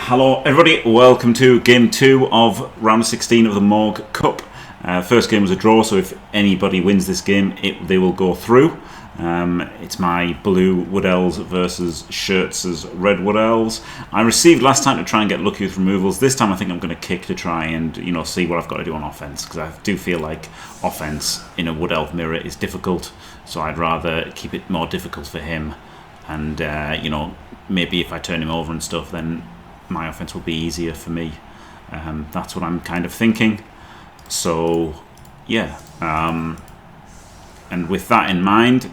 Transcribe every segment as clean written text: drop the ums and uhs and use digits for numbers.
Hello everybody, welcome to game 2 of round 16 of the Morg Cup. First game was a draw, so if anybody wins this game, they will go through. It's my blue Wood Elves versus Shirtssss red Wood Elves. I received last time to try and get lucky with removals. This time I think I'm going to kick to try and see what I've got to do on offense, because I do feel like offense in a Wood Elf mirror is difficult, so I'd rather keep it more difficult for him. And maybe if I turn him over and stuff, then my offense will be easier for me. That's what I'm kind of thinking. So yeah, and with that in mind,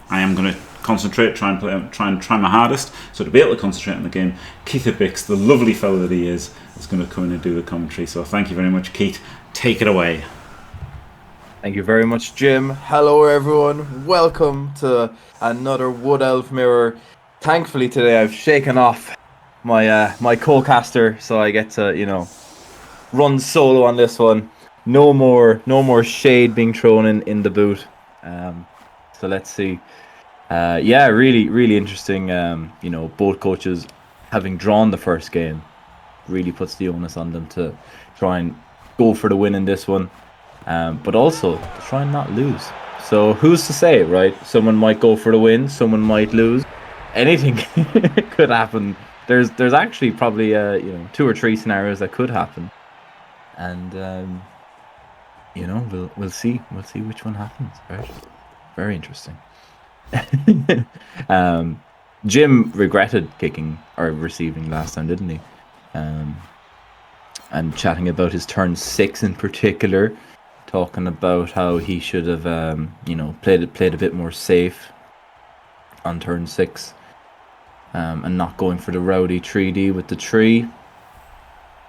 I am going to concentrate, try my hardest. So to be able to concentrate on the game, Keithabix, the lovely fellow that he is going to come in and do the commentary. So thank you very much, Keith. Take it away. Thank you very much, Jim. Hello, everyone. Welcome to another Wood Elf Mirror. Thankfully, today I've shaken off my co-caster, so I get to run solo on this one. No more shade being thrown in the boot. So let's see. Really interesting. Both coaches having drawn the first game really puts the onus on them to try and go for the win in this one, but also to try and not lose. So who's to say, right? Someone might go for the win, someone might lose. Anything could happen. There's actually probably 2 or 3 scenarios that could happen, and we'll see which one happens. Right? Very interesting. Jim regretted kicking or receiving last time, didn't he? And chatting about his turn 6 in particular, talking about how he should have played a bit more safe on turn 6. And not going for the rowdy 3D with the tree,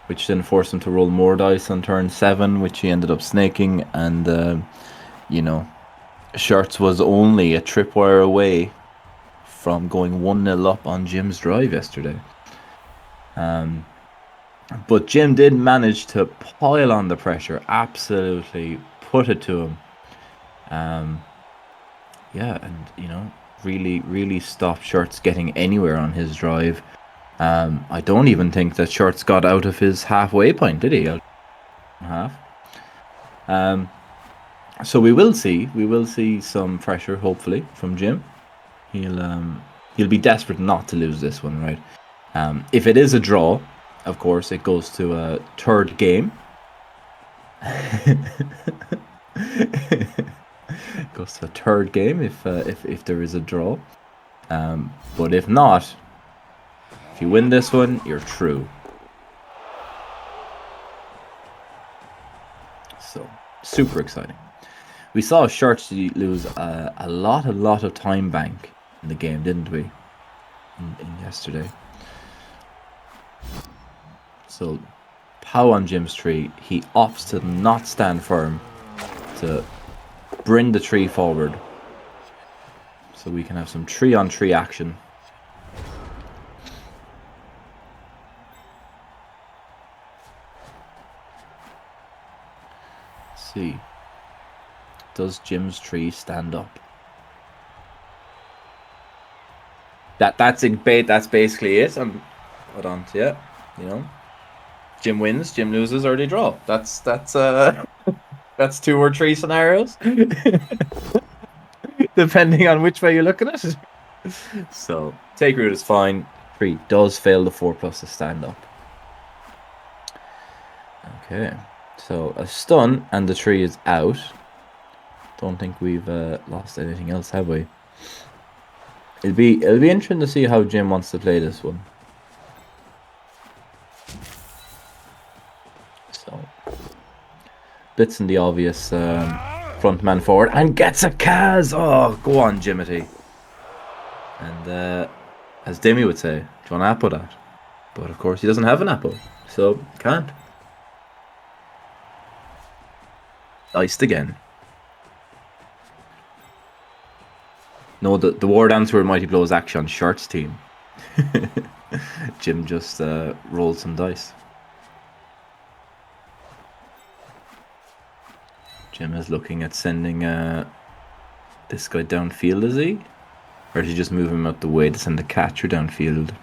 which then forced him to roll more dice on turn 7, which he ended up snaking. And Shirtssss was only a tripwire away from going 1-0 up on Jim's drive yesterday. But Jim did manage to pile on the pressure, absolutely put it to him. Really stopped Shirtssss getting anywhere on his drive. I don't even think that Shirtssss got out of his halfway point, did he? Half. So we will see some pressure, hopefully, from Jim. He'll be desperate not to lose this one, right? If it is a draw, of course, it goes to a third game. Goes to a third game if there is a draw. But if not, if you win this one, you're through. So super exciting. We saw Shirtssss lose a lot of time bank in the game, didn't we? In yesterday. So Pow on Jim's tree, he opts to not stand firm, to bring the tree forward, so we can have some tree on tree action. Let's see, does Jim's tree stand up? That's basically it. Hold on to it. Jim wins, Jim loses, or they draw. That's 2 or 3 scenarios, depending on which way you're looking at it. So take root is fine. 3 does fail the 4+ to stand up. Okay, so a stun and the tree is out. Don't think we've lost anything else, have we? It'll be interesting to see how Jim wants to play this one. So blitz in the obvious front man forward and gets a Kaz. Oh, go on, Jimity. And as Demi would say, do you want an apple that? But of course he doesn't have an apple, so can't. Diced again. No, the ward answer Mighty Blow is actually on Shirtssss' team. Jim just rolled some dice. Jim is looking at sending this guy downfield, is he? Or is he just moving him out the way to send the catcher downfield?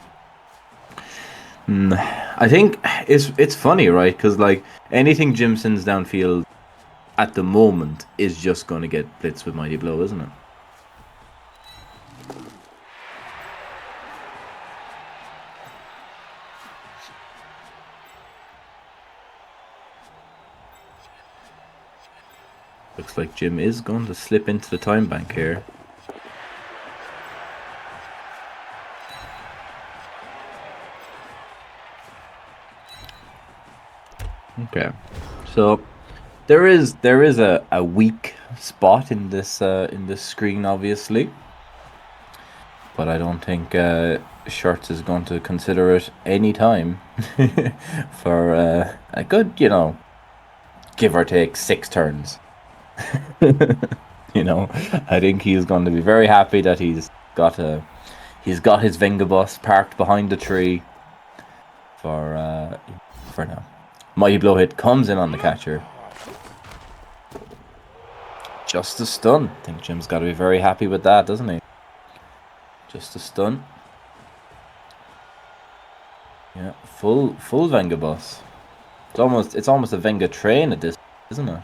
I think it's funny, right? Because like anything Jim sends downfield at the moment is just going to get blitzed with Mighty Blow, isn't it? Looks like Jim is going to slip into the time bank here. Okay, so there is a weak spot in this screen, obviously, but I don't think Shirtssss is going to consider it any time for a good, give or take 6 turns. I think he's going to be very happy that he's got his Vengabus parked behind the tree for now. Mighty Blow hit comes in on the catcher. Just a stun. I think Jim's got to be very happy with that, doesn't he? Just a stun. Yeah, full Vengabus. It's almost a Venga train at this, isn't it?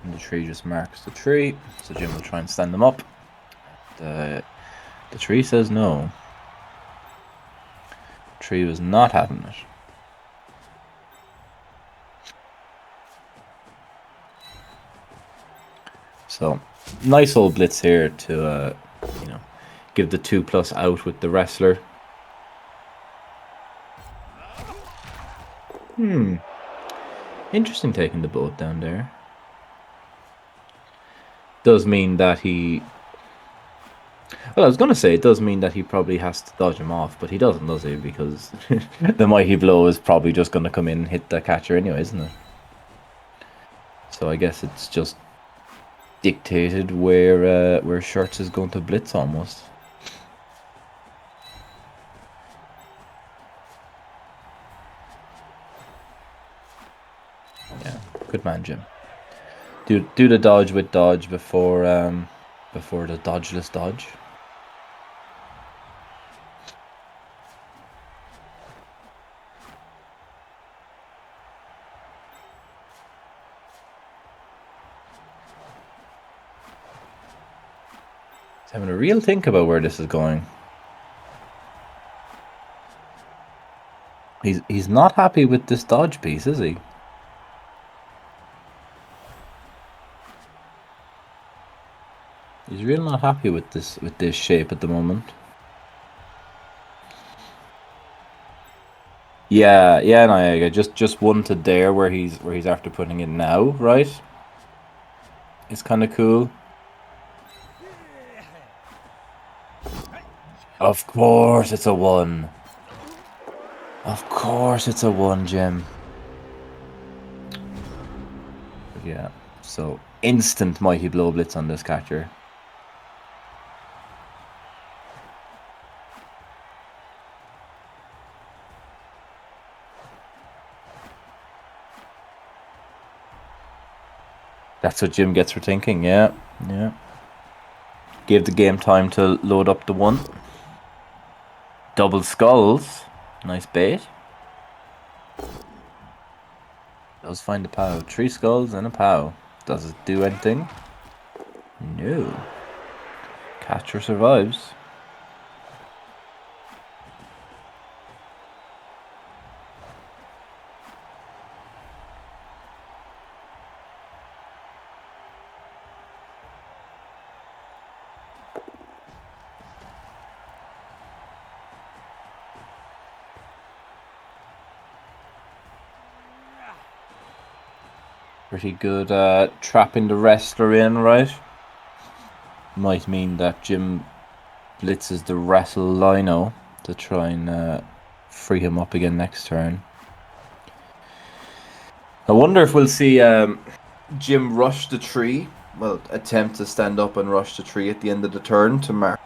And the tree just marks the tree, so Jim will try and stand them up. The tree says no. The tree was not having it. So, nice old blitz here to, give the 2+ out with the wrestler. Interesting taking the boat down there. Does mean that he... Well, I was going to say it does mean that he probably has to dodge him off, but he doesn't, does he? Because the Mighty Blow is probably just going to come in and hit the catcher anyway, isn't it? So I guess it's just dictated where Shirtssss is going to blitz almost. Yeah, good man, Jim. Do the dodge with dodge before the dodgeless dodge. He's having a real think about where this is going. He's not happy with this dodge piece, is he? He's really not happy with this shape at the moment. Yeah, no, just one to there where he's after putting it now, right? It's kind of cool. Of course it's a 1. Of course it's a 1, Jim. But yeah, so instant Mighty Blow blitz on this catcher. That's what Jim gets for thinking, yeah. Give the game time to load up the 1. Double skulls. Nice bait. Does find a POW. 3 skulls and a POW. Does it do anything? No. Catcher survives. Pretty good trapping the wrestler in, right? Might mean that Jim blitzes the wrestle Lino to try and free him up again next turn. I wonder if we'll see Jim rush the tree. Well, attempt to stand up and rush the tree at the end of the turn to mark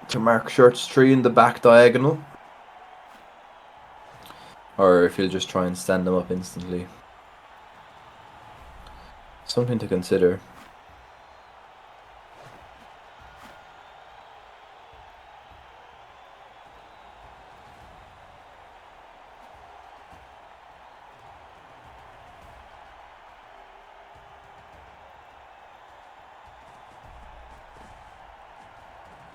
Shirtssss tree in the back diagonal. or if he'll just try and stand them up instantly. Something to consider.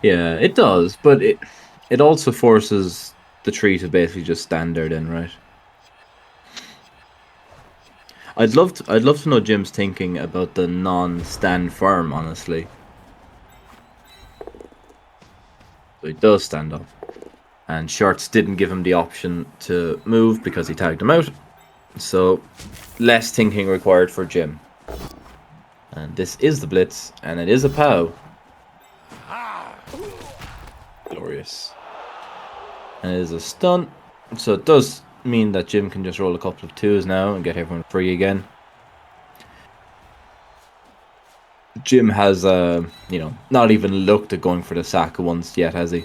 Yeah, it does, but it also forces the tree to basically just stand there then, right? I'd love to know Jim's thinking about the non-stand firm, honestly. So he does stand up. And Shirtssss didn't give him the option to move because he tagged him out. So less thinking required for Jim. And this is the blitz, and it is a POW. Glorious. And it is a stun. So it does mean that Jim can just roll a couple of 2s now and get everyone free again. Jim has, not even looked at going for the sack once yet, has he?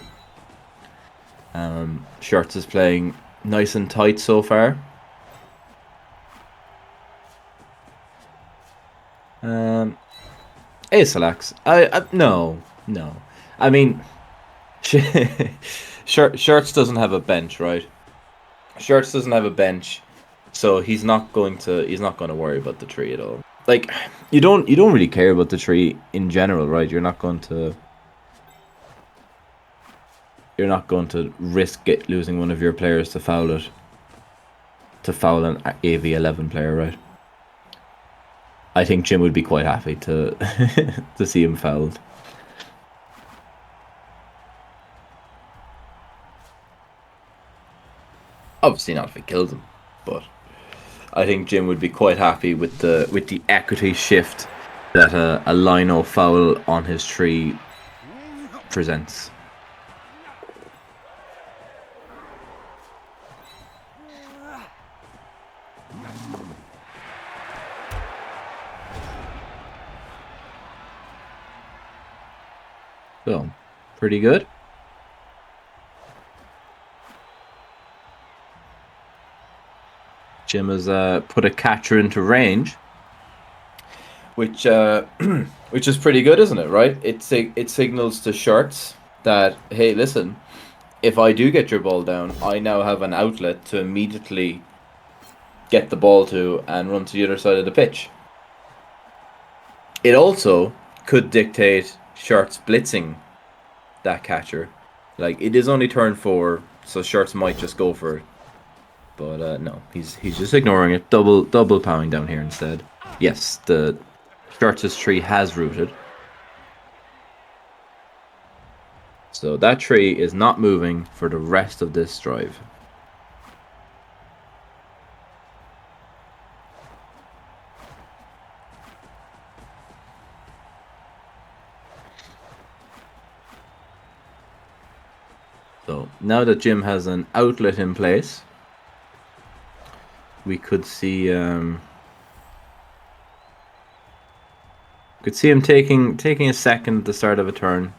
Shirtssss is playing nice and tight so far. Ace-Alex. No. I mean, Shirtssss doesn't have a bench, right? Shirtssss doesn't have a bench, so he's not going to worry about the tree at all. Like, you don't really care about the tree in general, right? You're not going to risk losing one of your players to foul it. To foul an AV11 player, right? I think Jim would be quite happy to to see him fouled. Obviously not if it kills him, but I think Jim would be quite happy with the equity shift that a lino foul on his tree presents. So, pretty good. Jim has put a catcher into range, which is pretty good, isn't it? Right? It signals to Shirtssss that, hey, listen, if I do get your ball down, I now have an outlet to immediately get the ball to and run to the other side of the pitch. It also could dictate Shirtssss blitzing that catcher. Like, it is only turn 4, so Shirtssss might just go for it. But no, he's just ignoring it. Double powing down here instead. Yes, the Shirtssss tree has rooted. So that tree is not moving for the rest of this drive. So now that Jim has an outlet in place, we could see him taking a second at the start of a turn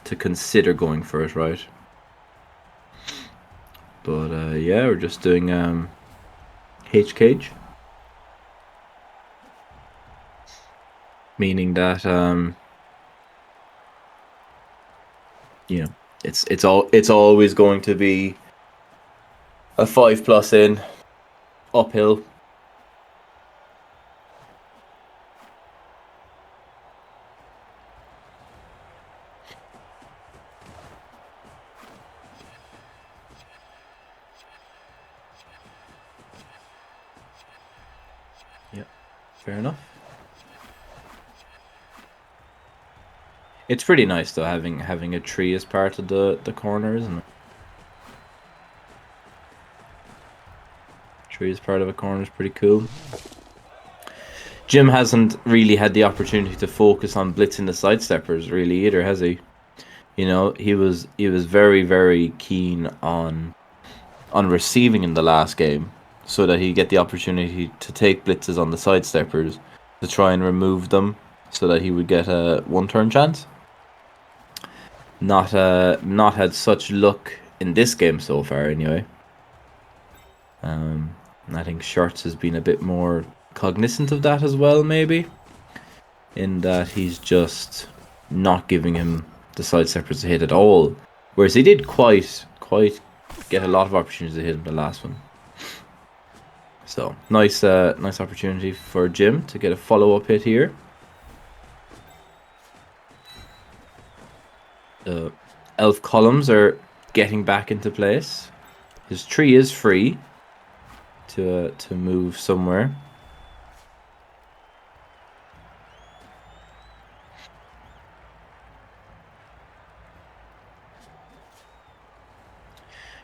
to consider going for it, right? But yeah, we're just doing H cage, meaning that it's always going to be a 5+ in uphill. Yep, fair enough. It's pretty nice though having a tree as part of the corner, isn't it? Tree as part of a corner is pretty cool. Jim hasn't really had the opportunity to focus on blitzing the sidesteppers really either, has he? You know, he was very, very keen on receiving in the last game, so that he'd get the opportunity to take blitzes on the sidesteppers to try and remove them, so that he would get a 1-turn chance. Not had such luck in this game so far, anyway. I think Shirtssss has been a bit more cognizant of that as well, maybe, in that he's just not giving him the sidesteppers to hit at all, whereas he did quite get a lot of opportunities to hit him the last one. So nice opportunity for Jim to get a follow-up hit here. The elf columns are getting back into place. His tree is free to move somewhere.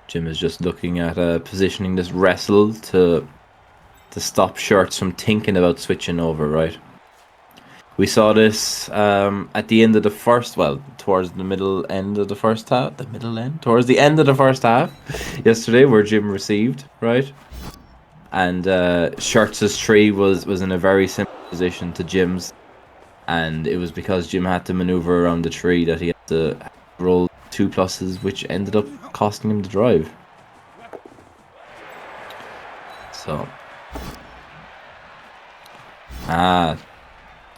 Jim is just looking at positioning this wrestle to stop Shirtssss from thinking about switching over, right? We saw this at the end of the first, well, towards the middle end of the first half, towards the end of the first half yesterday, where Jim received, right? And Shirtss's tree was in a very similar position to Jim's, and it was because Jim had to maneuver around the tree that he had to roll 2 pluses, which ended up costing him the drive. So,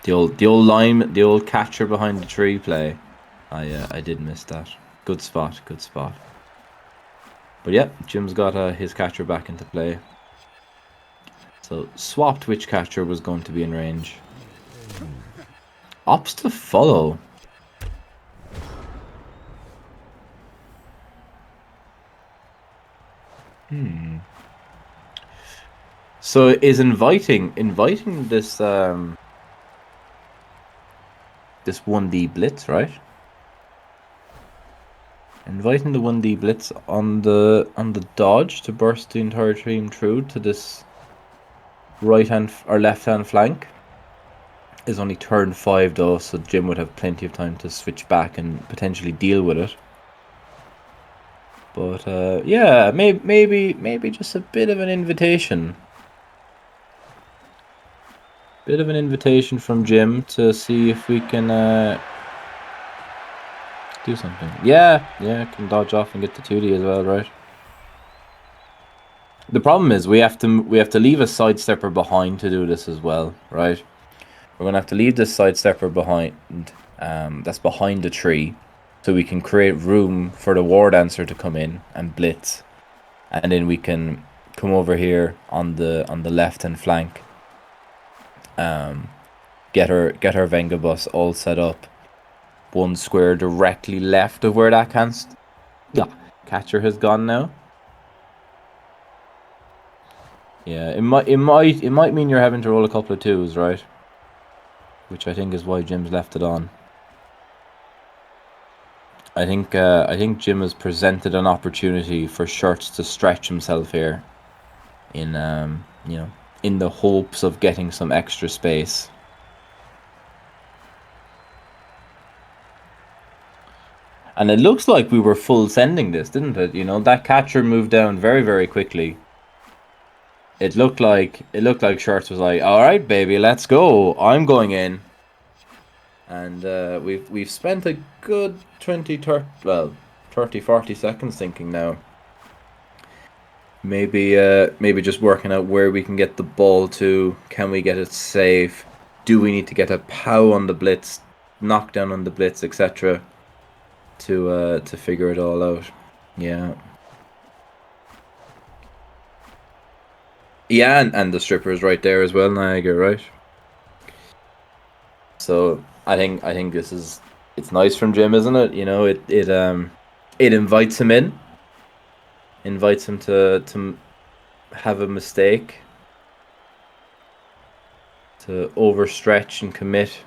the old catcher behind the tree play. I did miss that. Good spot. But yeah, Jim's got his catcher back into play. So swapped which catcher was going to be in range. Opts to follow. So is inviting this this 1D blitz, right? Inviting the 1D blitz on the dodge to burst the entire team through to this right hand or left hand flank is only turn 5 though, so Jim would have plenty of time to switch back and potentially deal with it. But yeah, maybe just a bit of an invitation. Bit of an invitation from Jim to see if we can do something. Yeah, can dodge off and get the 2D as well, right? The problem is we have to leave a sidestepper behind to do this as well, right? We're gonna have to leave this sidestepper behind. That's behind the tree, so we can create room for the war dancer to come in and blitz, and then we can come over here on the left hand flank. Get her Venga bus all set up. 1 square directly left of where that catcher has gone now. Yeah, it might mean you're having to roll a couple of 2s, right? Which I think is why Jim's left it on. I think Jim has presented an opportunity for Shirtssss to stretch himself here, in in the hopes of getting some extra space. And it looks like we were full sending this, didn't it? You know, that catcher moved down very, very quickly. It looked like Shirtssss was like, "All right, baby, let's go. I'm going in." And we've spent a good 30, 40 seconds thinking now. Maybe just working out where we can get the ball to. Can we get it safe? Do we need to get a pow on the blitz, knockdown on the blitz, etc. to figure it all out? Yeah. Yeah, and the stripper's right there as well, Niagara, right? So I think it's nice from Jim, isn't it? You know, it invites him in. Invites him to have a mistake, to overstretch and commit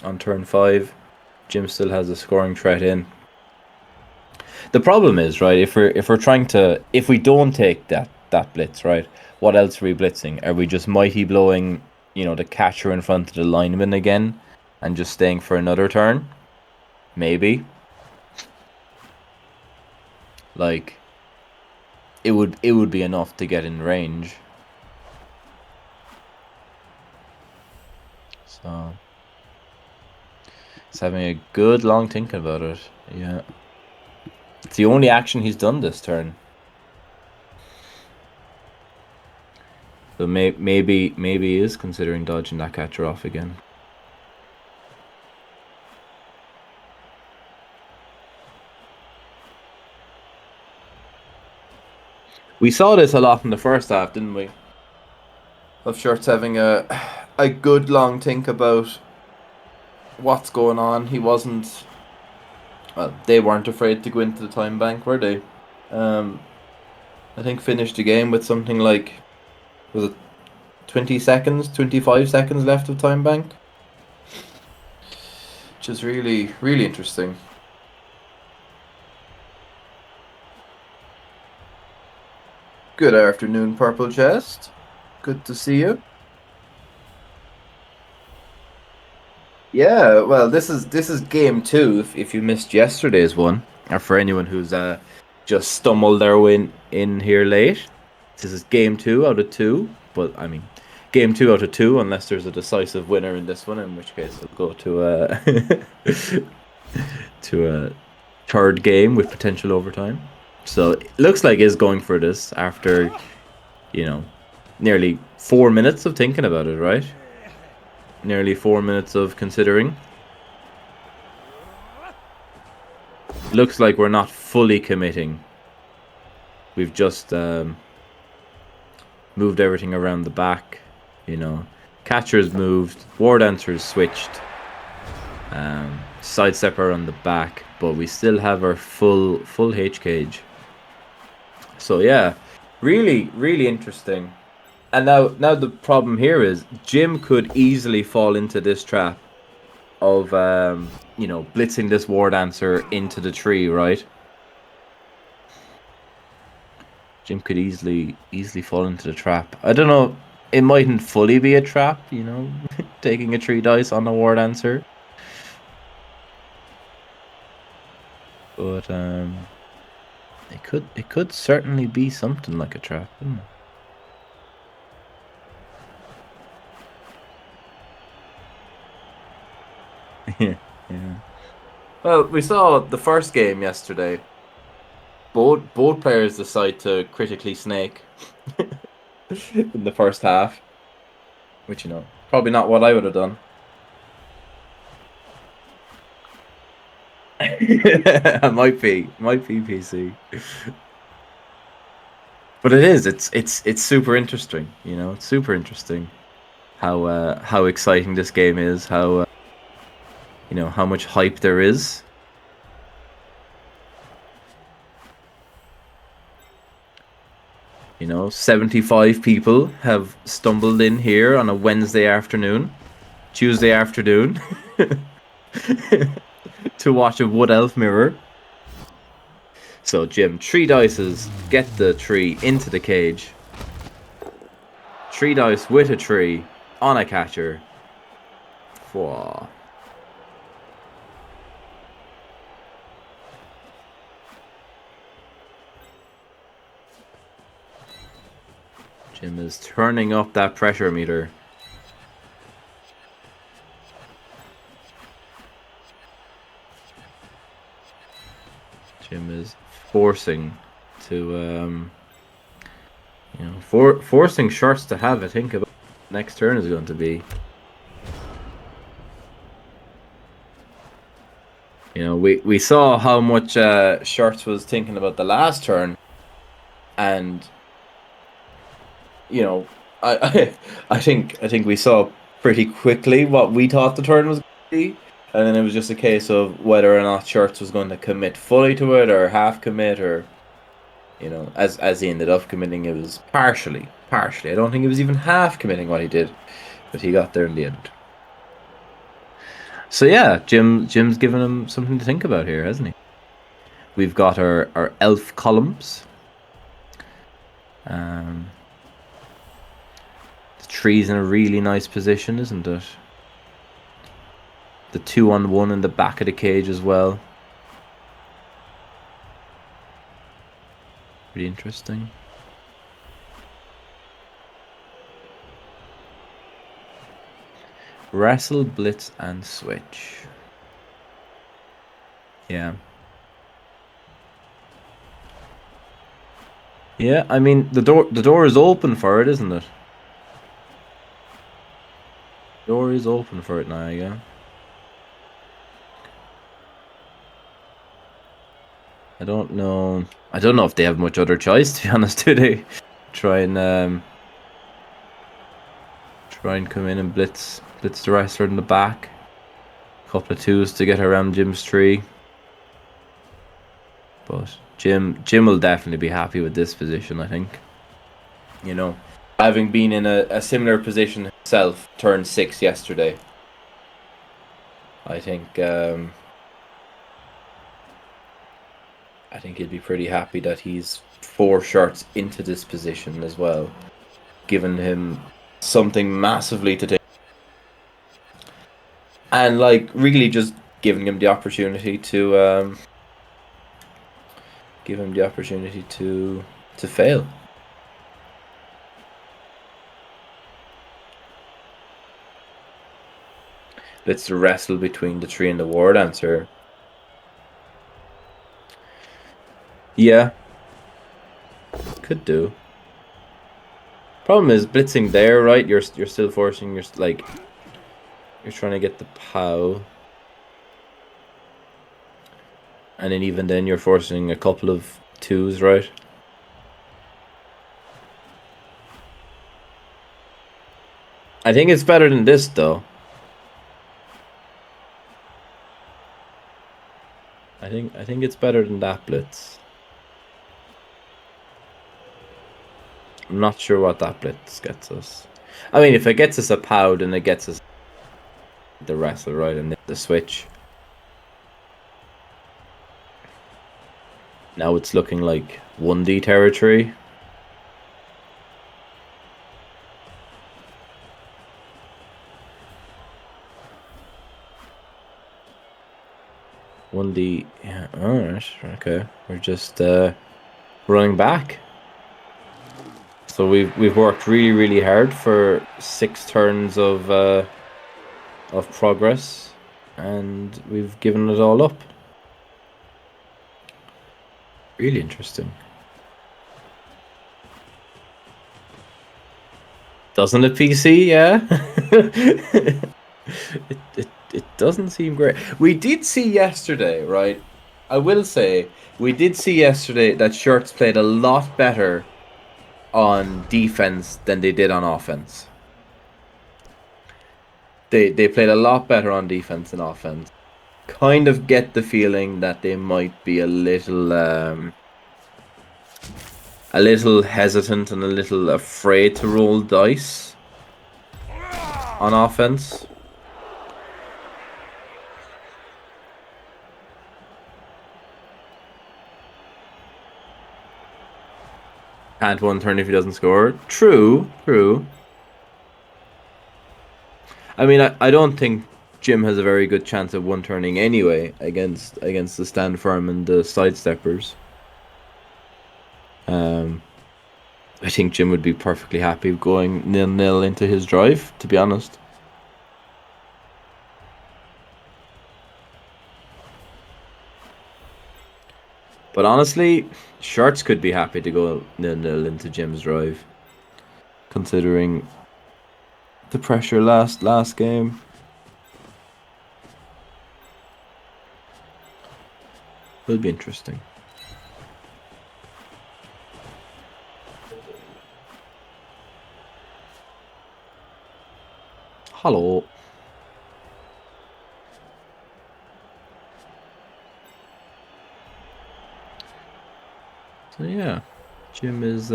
on turn 5. Jim still has a scoring threat in. The problem is, right, if we don't take that blitz, right, what else are we blitzing? Are we just mighty blowing, the catcher in front of the lineman again and just staying for another turn? Maybe. Like, it would be enough to get in range. So he's having a good long thinking about it. Yeah. It's the only action he's done this turn. So maybe he is considering dodging that catcher off again. We saw this a lot in the first half, didn't we? Of Shirtssss having a good long think about what's going on. He wasn't. Well, they weren't afraid to go into the time bank, were they? I think finished the game with something like, was it 20 seconds, 25 seconds left of time bank? Which is really, really interesting. Good afternoon, Purple Chest. Good to see you. Yeah, well, this is game 2. If you missed yesterday's one, or for anyone who's just stumbled their way in here late, this is game 2 out of 2. But I mean, game 2 out of 2, unless there's a decisive winner in this one, in which case it'll go to to a third game with potential overtime. So it looks like is going for this after, nearly 4 minutes of thinking about it, right? Nearly 4 minutes of considering. Looks like we're not fully committing. We've just moved everything around the back. Catcher's moved, war dancer's switched, sidestepper on the back, but we still have our full H cage. So yeah, really, really interesting. And now the problem here is Jim could easily fall into this trap of blitzing this war dancer into the tree, right? Jim could easily fall into the trap. I don't know. It mightn't fully be a trap, taking a 3 dice on a war dancer. But it could certainly be something like a trap, couldn't it? Yeah. Well, we saw the first game yesterday. Both players decide to critically snake in the first half, which probably not what I would have done. might be PC, but it is. It's super interesting. It's super interesting how exciting this game is. How how much hype there is. 75 people have stumbled in here on a Wednesday afternoon, Tuesday afternoon, to watch a Wood Elf mirror. So Jim, 3 dices, get the tree into the cage. 3 dice with a tree on a catcher. Whoa. Jim is turning up that pressure meter. Jim is forcing to, forcing Shirtssss to have a think about what the next turn is going to be. We saw how much Shirtssss was thinking about the last turn, and I think we saw pretty quickly what we thought the turn was going to be, and then it was just a case of whether or not Shirtssss was going to commit fully to it or half commit, or as he ended up committing, it was partially. I don't think it was even half committing what he did, but he got there in the end. So yeah, Jim's given him something to think about here, hasn't he? We've got our elf columns. The tree's in a really nice position, isn't it? The 2-on-1 in the back of the cage as well. Pretty interesting. Wrestle, blitz, and switch. Yeah. Yeah, I mean the door is open for it, isn't it? Door is open for it now, yeah. I don't know. I don't know if they have much other choice, to be honest. Do they try and come in and blitz the wrestler in the back? A couple of twos to get around Jim's tree. But Jim will definitely be happy with this position, I think. You know, having been in a similar position himself, turn 6 yesterday. I think he'd be pretty happy that he's 4 shots into this position as well, giving him something massively to take, and like really just giving him the opportunity to fail. Let's wrestle between the tree and the ward answer. Yeah, could do. Problem is blitzing there, right? You're still forcing you're trying to get the POW, and then even then you're forcing a couple of twos, right? I think it's better than this though. I think it's better than that blitz. I'm not sure what that blitz gets us. I mean, if it gets us a POW, then it gets us the wrestle, right, and the switch. Now it's looking like 1D territory. Yeah, alright, okay. We're just running back. So we've worked really hard for 6 turns of progress, and we've given it all up. Really interesting. Doesn't it, PC? Yeah. It doesn't seem great. We did see yesterday, right? I will say, we did see yesterday that Shirtssss played a lot better on defense than they did on offense. They played a lot better on defense than offense. Kind of get the feeling that they might be a little hesitant and a little afraid to roll dice on offense. Can't one turn if he doesn't score. True. I mean, I don't think Jim has a very good chance of one turning anyway against the stand firm and the sidesteppers. I think Jim would be perfectly happy going 0-0 into his drive, to be honest. But honestly, Shirtssss could be happy to go 0-0 into Jim's drive, considering the pressure last game. Will be interesting. Hello. So yeah, Jim is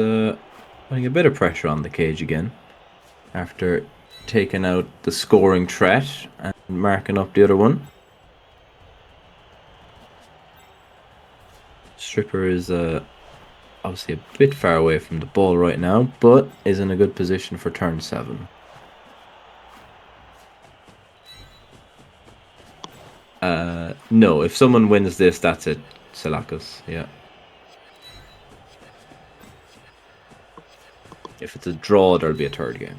putting a bit of pressure on the cage again after taking out the scoring threat and marking up the other one. Stripper is obviously a bit far away from the ball right now, but is in a good position for turn 7. No, if someone wins this, that's it. Selakis, yeah. If it's a draw, there'll be a third game.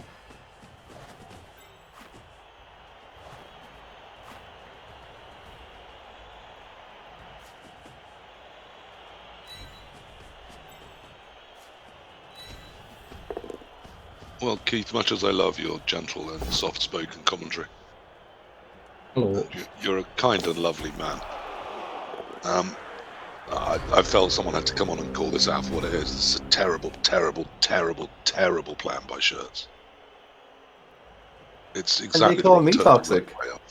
Well, Keith, much as I love your gentle and soft-spoken commentary, you're a kind and lovely man. I felt someone had to come on and call this out for what it is. This is a terrible, terrible, terrible, terrible plan by Shirtssss. It's exactly And they call the wrong me turn toxic. to run away up.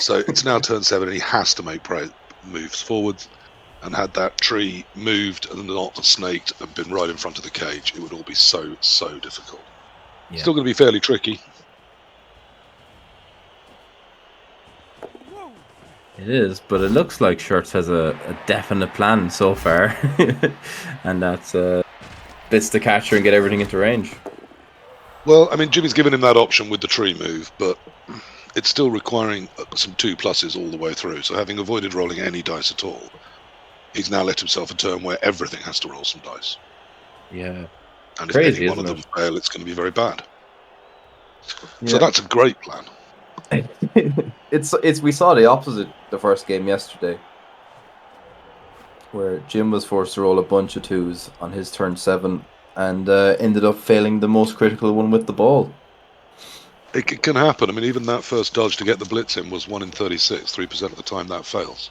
So it's now turn 7, and he has to make moves forwards. And had that tree moved and not snaked and been right in front of the cage, it would all be so difficult. Yeah. Still going to be fairly tricky. It is, but it looks like Shirtssss has a definite plan so far. And that's blitz the catcher and get everything into range. Well, I mean, Jimmy's given him that option with the tree move, but it's still requiring some 2+s all the way through. So having avoided rolling any dice at all, he's now let himself a turn where everything has to roll some dice. Yeah. And if any one of them fail, it's going to be very bad. Yeah. So that's a great plan. We saw the opposite the first game yesterday, where Jim was forced to roll a bunch of 2s on his turn 7 and ended up failing the most critical one with the ball. It can happen. I mean, even that first dodge to get the blitz in was 1 in 36. 3% of the time that fails.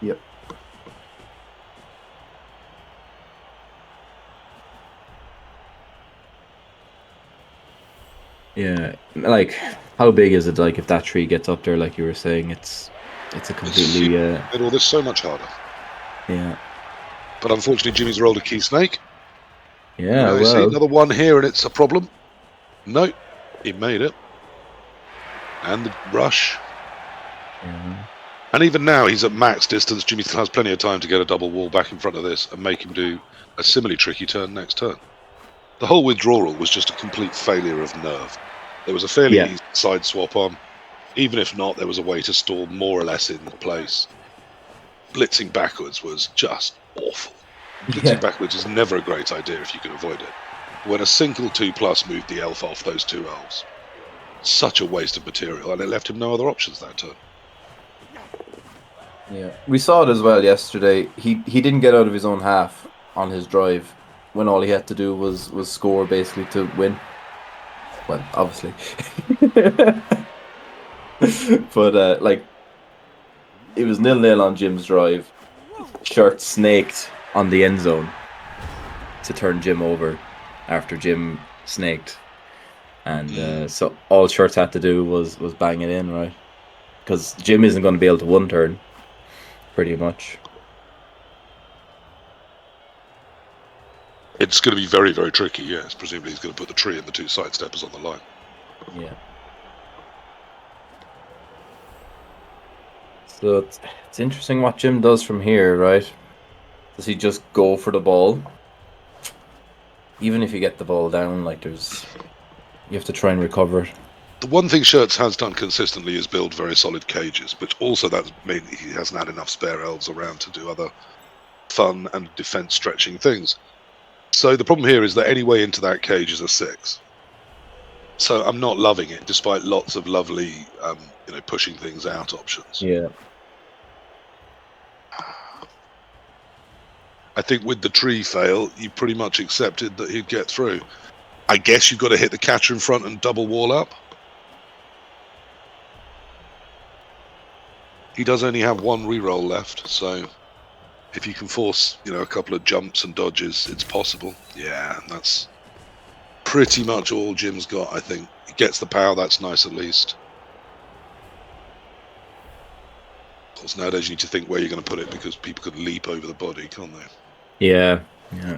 Yep. Yeah, like, how big is it? Like, if that tree gets up there, like you were saying, it's a completely. Made all this so much harder. Yeah. But unfortunately, Jimmy's rolled a key snake. Yeah, well. See, another 1 here, and it's a problem. No, he made it. And the rush. Yeah. And even now, he's at max distance. Jimmy still has plenty of time to get a double wall back in front of this and make him do a similarly tricky turn next turn. The whole withdrawal was just a complete failure of nerve. There was a fairly easy side swap on. Even if not, there was a way to stall more or less in place. Blitzing backwards was just awful. Blitzing backwards is never a great idea if you can avoid it. When a single 2+ moved the elf off those 2 elves, such a waste of material, and it left him no other options that turn. Yeah, we saw it as well yesterday. He didn't get out of his own half on his drive when all he had to do was score basically to win. Well, obviously. But like, it was 0-0 on Jim's drive. Shirtssss snaked on the end zone to turn Jim over after Jim snaked, and so all Shirtssss had to do was bang it in, right? Because Jim isn't going to be able to one turn, pretty much. It's going to be very, very tricky, yes. Presumably he's going to put the tree and the 2 sidesteppers on the line. Yeah. So it's interesting what Jim does from here, right? Does he just go for the ball? Even if you get the ball down, like you have to try and recover it. The one thing Shirtssss has done consistently is build very solid cages, but also that's mainly he hasn't had enough spare elves around to do other fun and defense stretching things. So the problem here is that any way into that cage is a 6. So I'm not loving it, despite lots of lovely, pushing things out options. Yeah. I think with the tree fail, you pretty much accepted that he'd get through. I guess you've got to hit the catcher in front and double wall up. He does only have 1 reroll left, so if you can force, a couple of jumps and dodges, it's possible. Yeah, that's pretty much all Jim's got, I think. He gets the power, that's nice at least. Of course, nowadays you need to think where you're going to put it, because people could leap over the body, can't they? Yeah.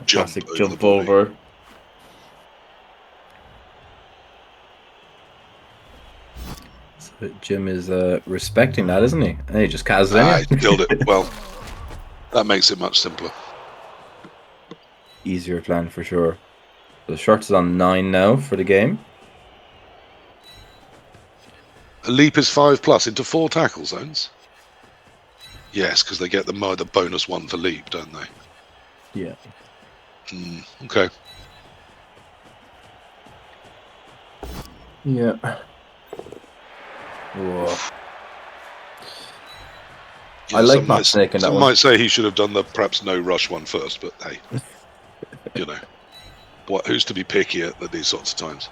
Jump over. So Jim is respecting that, isn't he? And he just casts it in. He killed it. Well, that makes it much simpler. Easier plan for sure. The Shirtssss is on 9 now for the game. A leap is 5+ into 4 tackle zones. Yes, because they get the bonus 1 for leap, don't they? Yeah. Okay. Yeah. Whoa. I like not snaking that one. Some might say he should have done the perhaps no rush one first, but hey, who's to be picky at these sorts of times?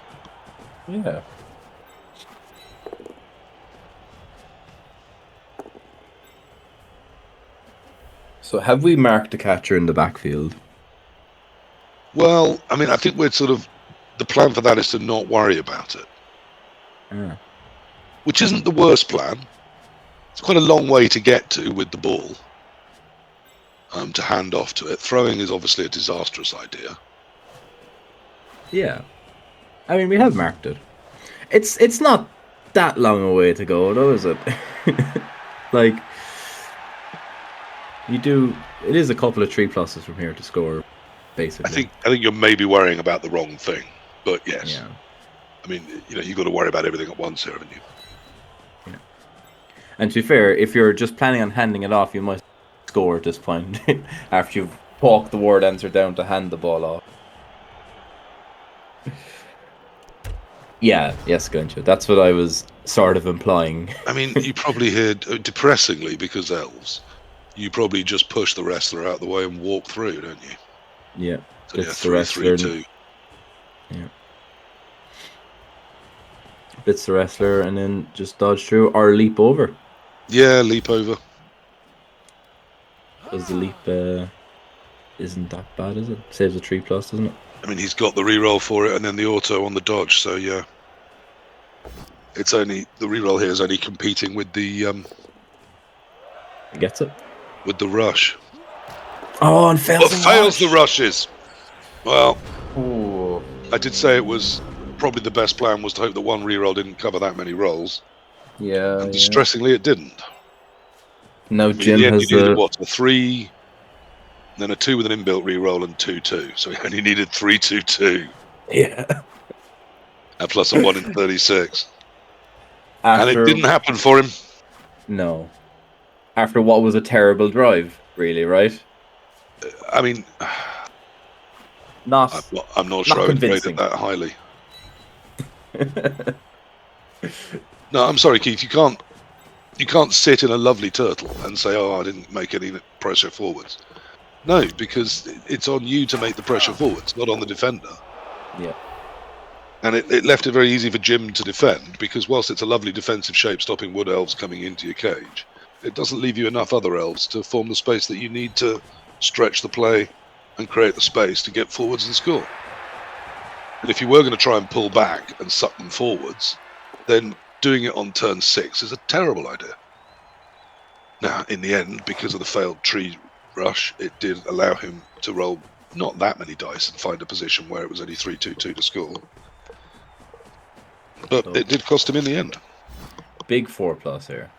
Yeah. So have we marked the catcher in the backfield? Well, I mean, I think we're sort of... The plan for that is to not worry about it. Yeah. Which isn't the worst plan. It's quite a long way to get to with the ball. To hand off to it. Throwing is obviously a disastrous idea. Yeah. I mean, we have marked it. It's not that long a way to go, though, is it? Like, it is a couple of 3+ from here to score, basically. I think you're maybe worrying about the wrong thing. But yes. Yeah. I mean, you've got to worry about everything at once here, haven't you? Yeah. And to be fair, if you're just planning on handing it off, you might score at this point after you've walked the ward answer down to hand the ball off. Yeah, yes, Guncha. That's what I was sort of implying. I mean, you probably heard, depressingly, because elves, you probably just push the wrestler out the way and walk through, don't you? Yeah. So yeah, 3-3-2. Yeah. Blitz the wrestler and then just dodge through or leap over. Yeah, leap over. Because the leap isn't that bad, is it? Saves a 3+, doesn't it? I mean, he's got the reroll for it and then the auto on the dodge, so yeah. It's only... The reroll here is only competing with the... He gets it. With the rush. Oh, and fails the rushes! Well, Ooh. I did say it was... Probably the best plan was to hope that one reroll didn't cover that many rolls. Yeah. And distressingly, it didn't. No, Jim has you needed, a 3, then a 2 with an inbuilt reroll and 2-2. So he only needed 3-2-2. Yeah. And plus a 1 in 36. And it didn't happen for him. No. After what was a terrible drive, really, right? I mean, I'm not sure I would rate it that highly. No, I'm sorry, Keith. You can't sit in a lovely turtle and say, "Oh, I didn't make any pressure forwards." No, because it's on you to make the pressure forwards, not on the defender. Yeah. And it left it very easy for Jim to defend, because whilst it's a lovely defensive shape stopping wood elves coming into your cage, it doesn't leave you enough other elves to form the space that you need to stretch the play and create the space to get forwards and score. And if you were going to try and pull back and suck them forwards, then doing it on turn 6 is a terrible idea. Now, in the end, because of the failed tree rush, it did allow him to roll not that many dice and find a position where it was only 3-2-2 to score. But it did cost him in the end. Big 4+ here.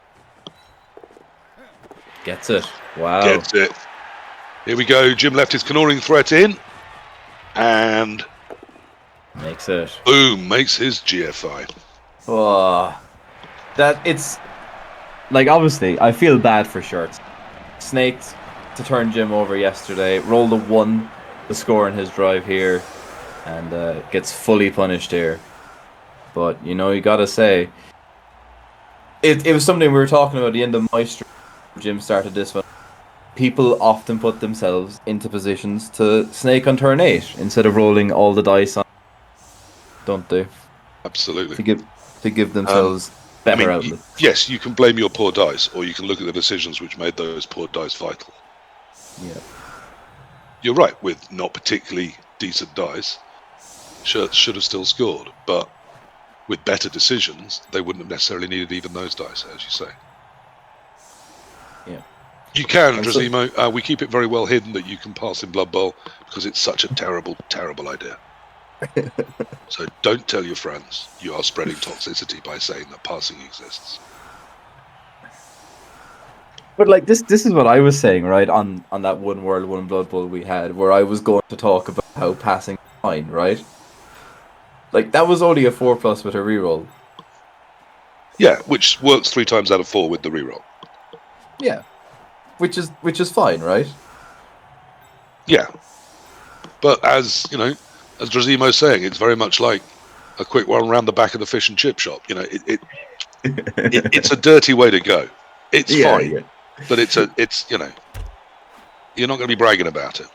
Gets it. Wow. Gets it. Here we go. Jim left his Canoring threat in. And... Makes it. Boom. Makes his GFI. Oh. It's... Like, obviously, I feel bad for Shirts. Snaked to turn Jim over yesterday. Rolled a 1 to score in his drive here. And gets fully punished here. But, you gotta say... It was something we were talking about at the end of my stream. Jim started this one. People often put themselves into positions to snake on turn 8 instead of rolling all the dice on, don't they? Absolutely. To give themselves better outlets. Yes, you can blame your poor dice, or you can look at the decisions which made those poor dice vital. Yeah. You're right, with not particularly decent dice, Shirts should have still scored, but with better decisions, they wouldn't have necessarily needed even those dice, as you say. Yeah. You can, Drazimo. We keep it very well hidden that you can pass in Blood Bowl because it's such a terrible, terrible idea. So don't tell your friends you are spreading toxicity by saying that passing exists. But like this is what I was saying, right, on that One World, One Blood Bowl we had, where I was going to talk about how passing is fine, right? Like that was only a 4+ with a reroll. Yeah, which works 3 times out of 4 with the reroll. Yeah. Which is fine, right? Yeah. But as Drazimo's saying, it's very much like a quick one around the back of the fish and chip shop. It's a dirty way to go. It's fine. Yeah. But you're not going to be bragging about it.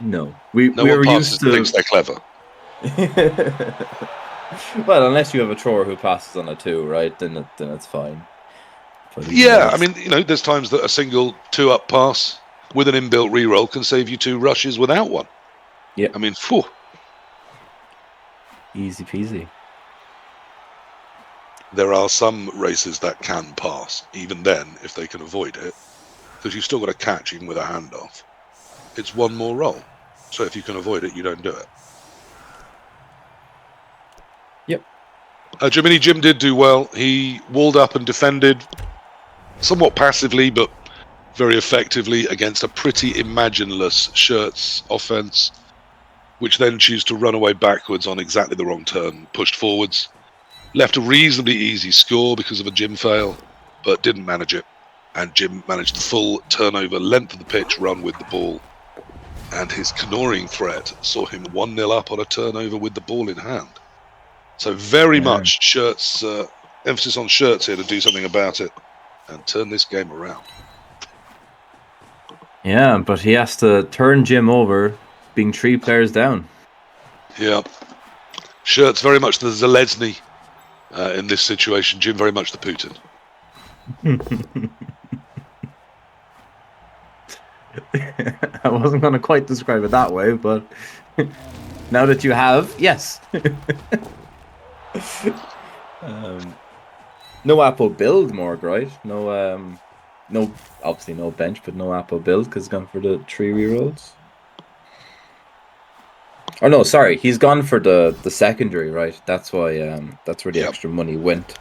No. No one passes thinks they're clever. Well, unless you have a thrower who passes on a 2, right? Then it's fine. But Yeah, I mean, there's times that a single 2-up pass with an inbuilt reroll can save you 2 rushes without one. Yeah. I mean, phew. Easy peasy. There are some races that can pass, even then, if they can avoid it, because you've still got to catch even with a handoff. It's one more roll. So if you can avoid it, you don't do it. Yep. Jim did do well. He walled up and defended somewhat passively, but very effectively against a pretty imagineless Shirtssss offense, which then chose to run away backwards on exactly the wrong turn, pushed forwards. Left a reasonably easy score because of a Jim fail, but didn't manage it. And Jim managed the full turnover length of the pitch run with the ball. And his canoring threat saw him 1-0 up on a turnover with the ball in hand. So very much Shirtssss, emphasis on Shirtssss here to do something about it and turn this game around. Yeah, but he has to turn Jim over, being 3 players down. Yeah. Shirtssss very much the Zelensky in this situation. Jim very much the Putin. I wasn't going to quite describe it that way, but now that you have, yes. No Apple build, Morg, right? No, obviously no bench, but no Apple build because he's gone for the 3 rerolls. Oh no, sorry, he's gone for the secondary, right? That's why that's where the extra money went.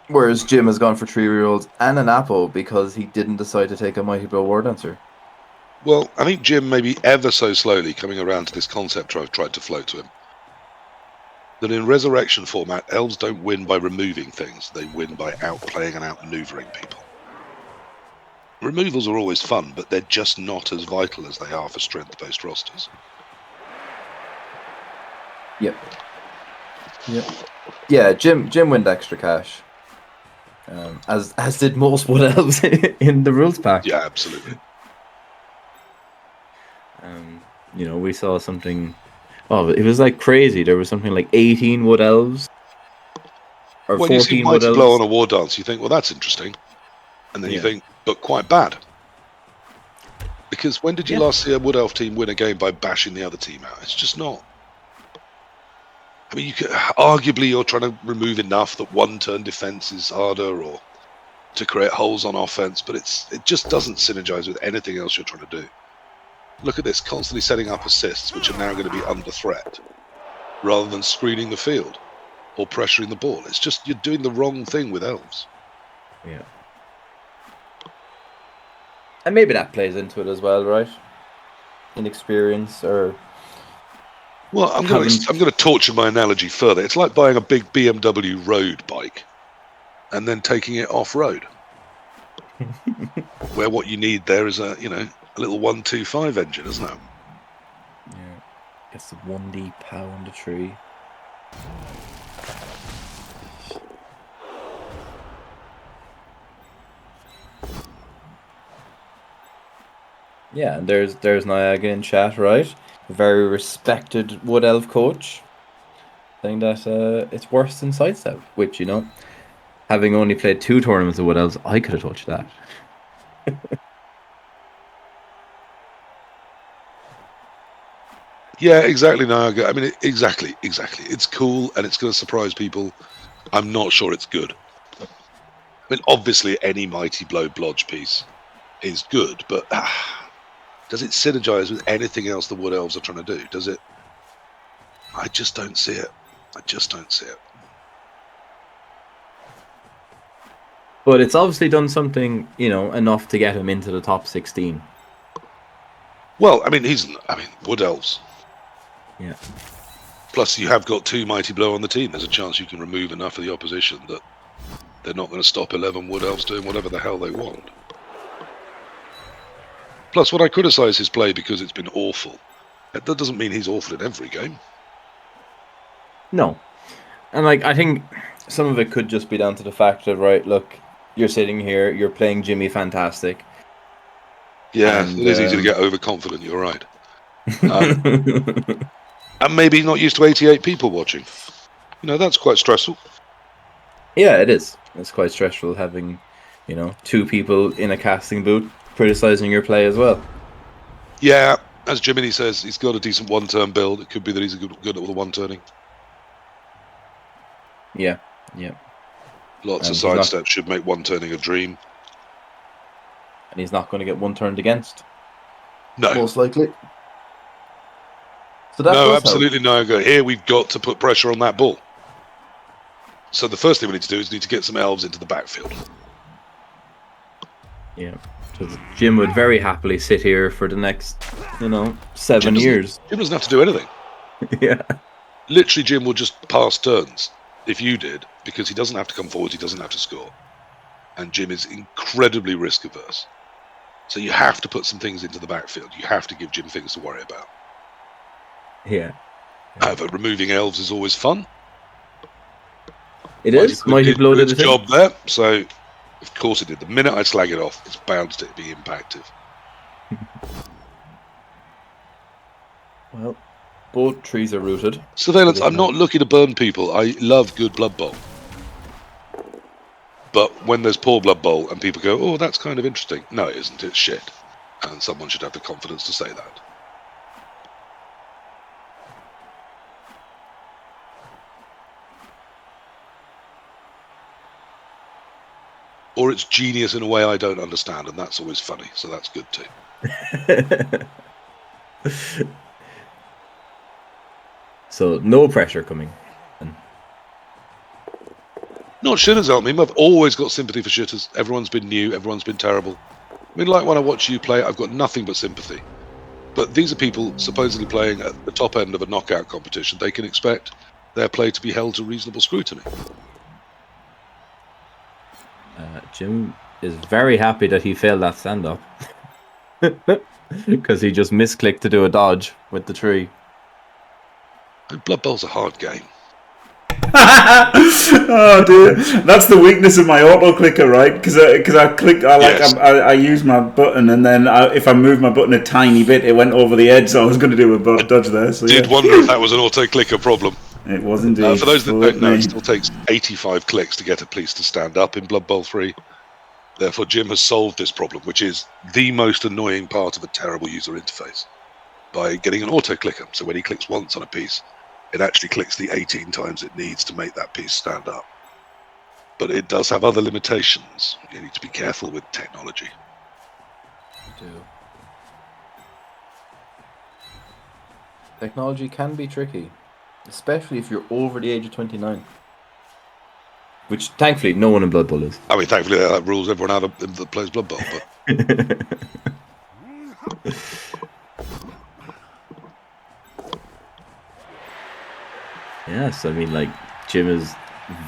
Whereas Jim has gone for 3 rerolls and an Apple because he didn't decide to take a Mighty Blow War Dancer. Well, I think Jim may be ever so slowly coming around to this concept I've tried to float to him. That in Resurrection format, elves don't win by removing things. They win by outplaying and outmaneuvering people. Removals are always fun, but they're just not as vital as they are for strength-based rosters. Yep. Yeah, Jim went extra cash. As did most Wood Elves in the rules pack. Yeah, absolutely. We saw something. Oh, it was like crazy. There was something like 18 Wood Elves. Or when 14 you see Wood Mighty Elves. Blow on a war dance, you think, well, that's interesting. And then you think, but quite bad. Because when did you last see a Wood Elf team win a game by bashing the other team out? It's just not. I mean, arguably you're trying to remove enough that one turn defense is harder or to create holes on offense, but it just doesn't synergize with anything else you're trying to do. Look at this, constantly setting up assists, which are now going to be under threat, rather than screening the field or pressuring the ball. It's just you're doing the wrong thing with elves. Yeah. And maybe that plays into it as well, right? Inexperience or... Well, I'm going to torture my analogy further. It's like buying a big BMW road bike and then taking it off-road, where what you need there is a little 125 engine, isn't it? Yeah. Gets the 1D power on the tree. Yeah, and there's Niaga in chat, right? A very respected Wood Elf coach, saying that it's worse than Sidestep, which, having only played 2 tournaments of Wood Elves, I could have told you that. Yeah, exactly, Niaga. I mean, exactly. It's cool and it's going to surprise people. I'm not sure it's good. I mean, obviously, any Mighty Blow Blodge piece is good, but does it synergize with anything else the Wood Elves are trying to do? Does it? I just don't see it. But it's obviously done something, enough to get him into the top 16. Well, I mean, Wood Elves. Yeah. Plus, you have got 2 Mighty Blow on the team. There's a chance you can remove enough of the opposition that they're not going to stop 11 Wood Elves doing whatever the hell they want. Plus, when I criticise his play because it's been awful, that doesn't mean he's awful in every game. No. And, I think some of it could just be down to the fact that, right, look, you're sitting here, you're playing Jimmy fantastic. Yeah, it is easy to get overconfident, you're right. And maybe not used to 88 people watching. That's quite stressful. Yeah, it is. It's quite stressful having, 2 people in a casting booth criticizing your play as well. Yeah, as Jiminy says, he's got a decent one-turn build. It could be that he's good at all the one-turning. Yeah. Lots of sidesteps should make one-turning a dream. And he's not going to get one-turned against. No. Most likely. So that no, absolutely no go. Here we've got to put pressure on that ball. So the first thing we need to do is need to get some elves into the backfield. Yeah. Because Jim would very happily sit here for the next, 7 years. Jim doesn't have to do anything. Yeah. Literally, Jim will just pass turns if you did, because he doesn't have to come forward, he doesn't have to score. And Jim is incredibly risk averse. So you have to put some things into the backfield. You have to give Jim things to worry about. Yeah. However, removing elves is always fun. It is. Mighty Blow did its job there, so of course it did. The minute I slag it off, it's bound to be impactive. Well, both trees are rooted. Surveillance, I'm not looking to burn people. I love good Blood Bowl. But when there's poor Blood Bowl and people go, oh, that's kind of interesting. No, it isn't. It's shit. And someone should have the confidence to say that. Or it's genius in a way I don't understand, and that's always funny. So that's good too. So no pressure coming. Not Shirtssss helped me. I've always got sympathy for Shirtssss. Everyone's been new. Everyone's been terrible. I mean, like when I watch you play, I've got nothing but sympathy. But these are people supposedly playing at the top end of a knockout competition. They can expect their play to be held to reasonable scrutiny. Jim is very happy that he failed that stand-up. Because he just misclicked to do a dodge with the tree. And Blood Bowl's a hard game. Oh dear, that's the weakness of my auto clicker, right? Because I click, I use my button, and then if I move my button a tiny bit, it went over the edge. So I was going to do a dodge there. So did wonder if that was an auto clicker problem. It was indeed. For those that don't know, it still takes 85 clicks to get a piece to stand up in Blood Bowl 3. Therefore, Jim has solved this problem, which is the most annoying part of a terrible user interface, by getting an auto clicker. So when he clicks once on a piece, it actually clicks the 18 times it needs to make that piece stand up. But it does have other limitations. You need to be careful with technology. You do. Technology can be tricky, especially if you're over the age of 29. Which, thankfully, no one in Blood Bowl is. I mean, thankfully, that rules everyone out that plays Blood Bowl. But yes, I mean, like, Jim is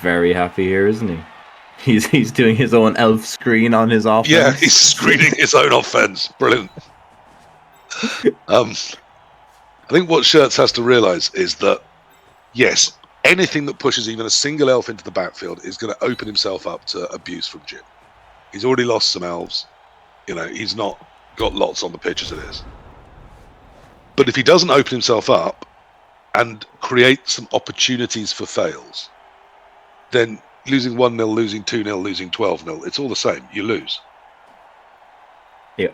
very happy here, isn't he? He's doing his own elf screen on his offense. Yeah, he's screening his own offense. Brilliant. I think what Shirtssss has to realise is that, yes, anything that pushes even a single elf into the backfield is going to open himself up to abuse from Jim. He's already lost some elves. He's not got lots on the pitch as it is. But if he doesn't open himself up and create some opportunities for fails, then losing 1-0, losing 2-0, losing 12-0, it's all the same. You lose. Yeah.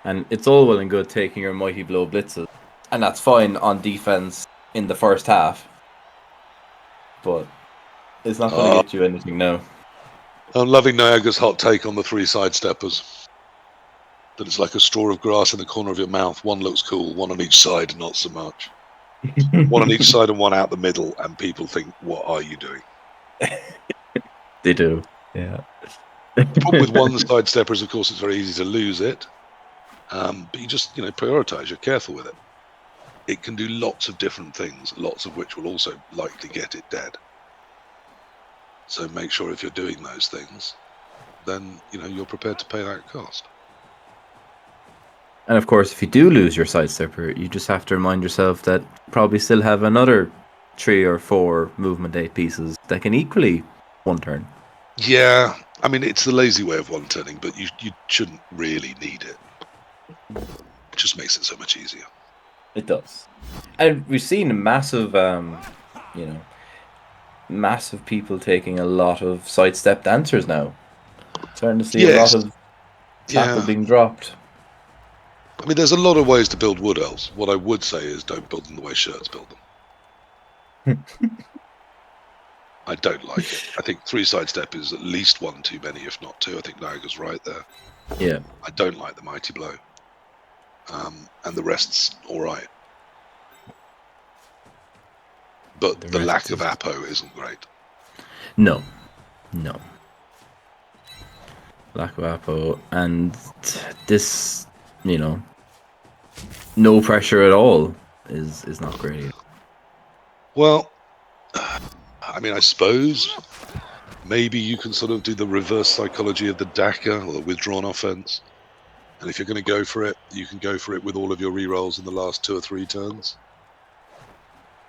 And it's all well and good taking your Mighty Blow blitzes. And that's fine on defense in the first half. But it's not going to get you anything now. I'm loving Niagara's hot take on the 3 sidesteppers. That it's like a straw of grass in the corner of your mouth. One looks cool, one on each side, not so much. One on each side and one out the middle, and people think, what are you doing? They do, yeah. The problem with one sidestepper is, of course, it's very easy to lose it. But you just, prioritise, you're careful with it. It can do lots of different things, lots of which will also likely get it dead. So make sure if you're doing those things, then, you're prepared to pay that cost. And of course, if you do lose your sidestepper, you just have to remind yourself that you probably still have another 3 or 4 movement 8 pieces that can equally one turn. Yeah, I mean, it's the lazy way of one turning, but you shouldn't really need it. It just makes it so much easier. It does. And we've seen massive, massive people taking a lot of sidestepped answers now. Starting to see a lot of tackle being dropped. I mean, there's a lot of ways to build wood elves. What I would say is don't build them the way Shirts build them. I don't like it. I think 3 sidestep is at least 1 too many, if not 2. I think Niagara's right there. Yeah. I don't like the Mighty Blow. And the rest's alright. But the lack of Apo isn't great. No. Lack of Apo. And this, no pressure at all is not great. Well, I mean, I suppose maybe you can sort of do the reverse psychology of the Daka or the withdrawn offense. And if you're going to go for it, you can go for it with all of your rerolls in the last 2 or 3 turns.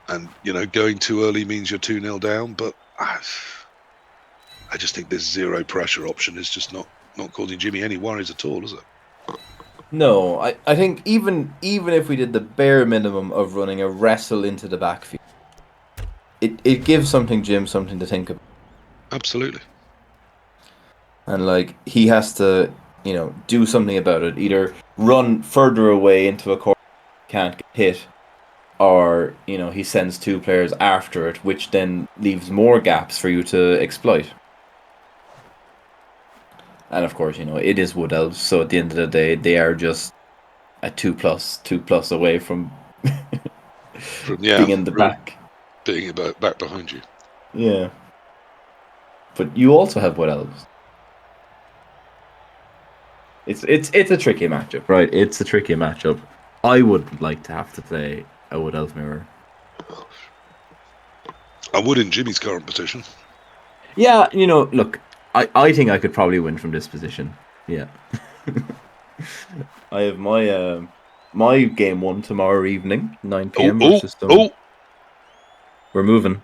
And, going too early means you're 2-0 down, but I just think this zero pressure option is just not causing Jimmy any worries at all, is it? No, I think even if we did the bare minimum of running a wrestle into the backfield, it gives Jim something to think about. Absolutely. And he has to, do something about it. Either run further away into a corner, can't get hit, or he sends 2 players after it, which then leaves more gaps for you to exploit. And of course, it is Wood Elves, so at the end of the day, they are just a 2+ away from being in the back. Being back behind you. Yeah. But you also have Wood Elves. It's a tricky matchup, right? It's a tricky matchup. I would like to have to play a Wood Elf mirror. I would in Jimmy's current position. Yeah, look, I think I could probably win from this position. Yeah. I have my game 1 tomorrow evening, 9 p.m. versus Stone. We're moving.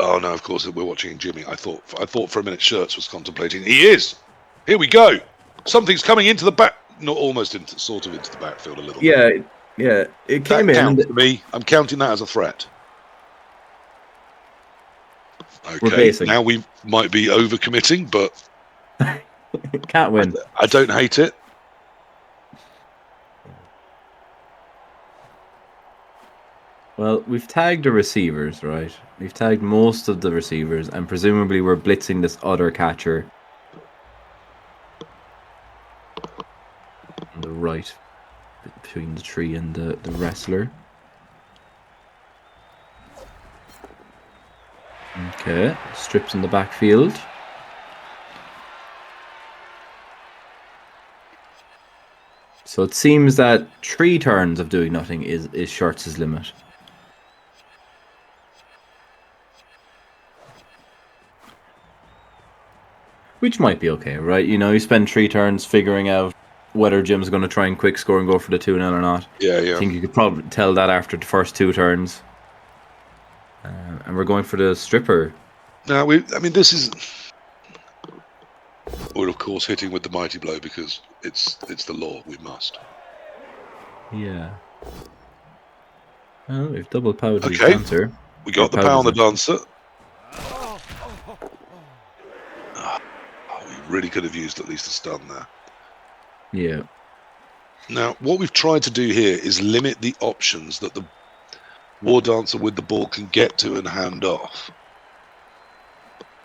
Oh no, of course we're watching Jimmy. I thought for a minute Shirts was contemplating. He is. Here we go. Something's coming into the back, not almost into the backfield a little bit. Yeah. It came in. Counts to me. I'm counting that as a threat. Okay. Now we might be overcommitting, but can't win. I don't hate it. Well, we've tagged the receivers, right? We've tagged most of the receivers, and presumably we're blitzing this other catcher on the right, between the tree and the wrestler. Okay, strips in the backfield. So it seems that 3 turns of doing nothing is Shirtss's limit. Which might be okay, right? You spend 3 turns figuring out whether Jim's going to try and quick score and go for the 2-0 or not. Yeah. I think you could probably tell that after the first 2 turns. And we're going for the stripper. Now, this is... We're, of course, hitting with the Mighty Blow because it's the law. We must. Yeah. Well, we've double powered the dancer. We got the power on the dancer. We really could have used at least a stun there. Yeah. Now, what we've tried to do here is limit the options that the War Dancer with the ball can get to and hand off.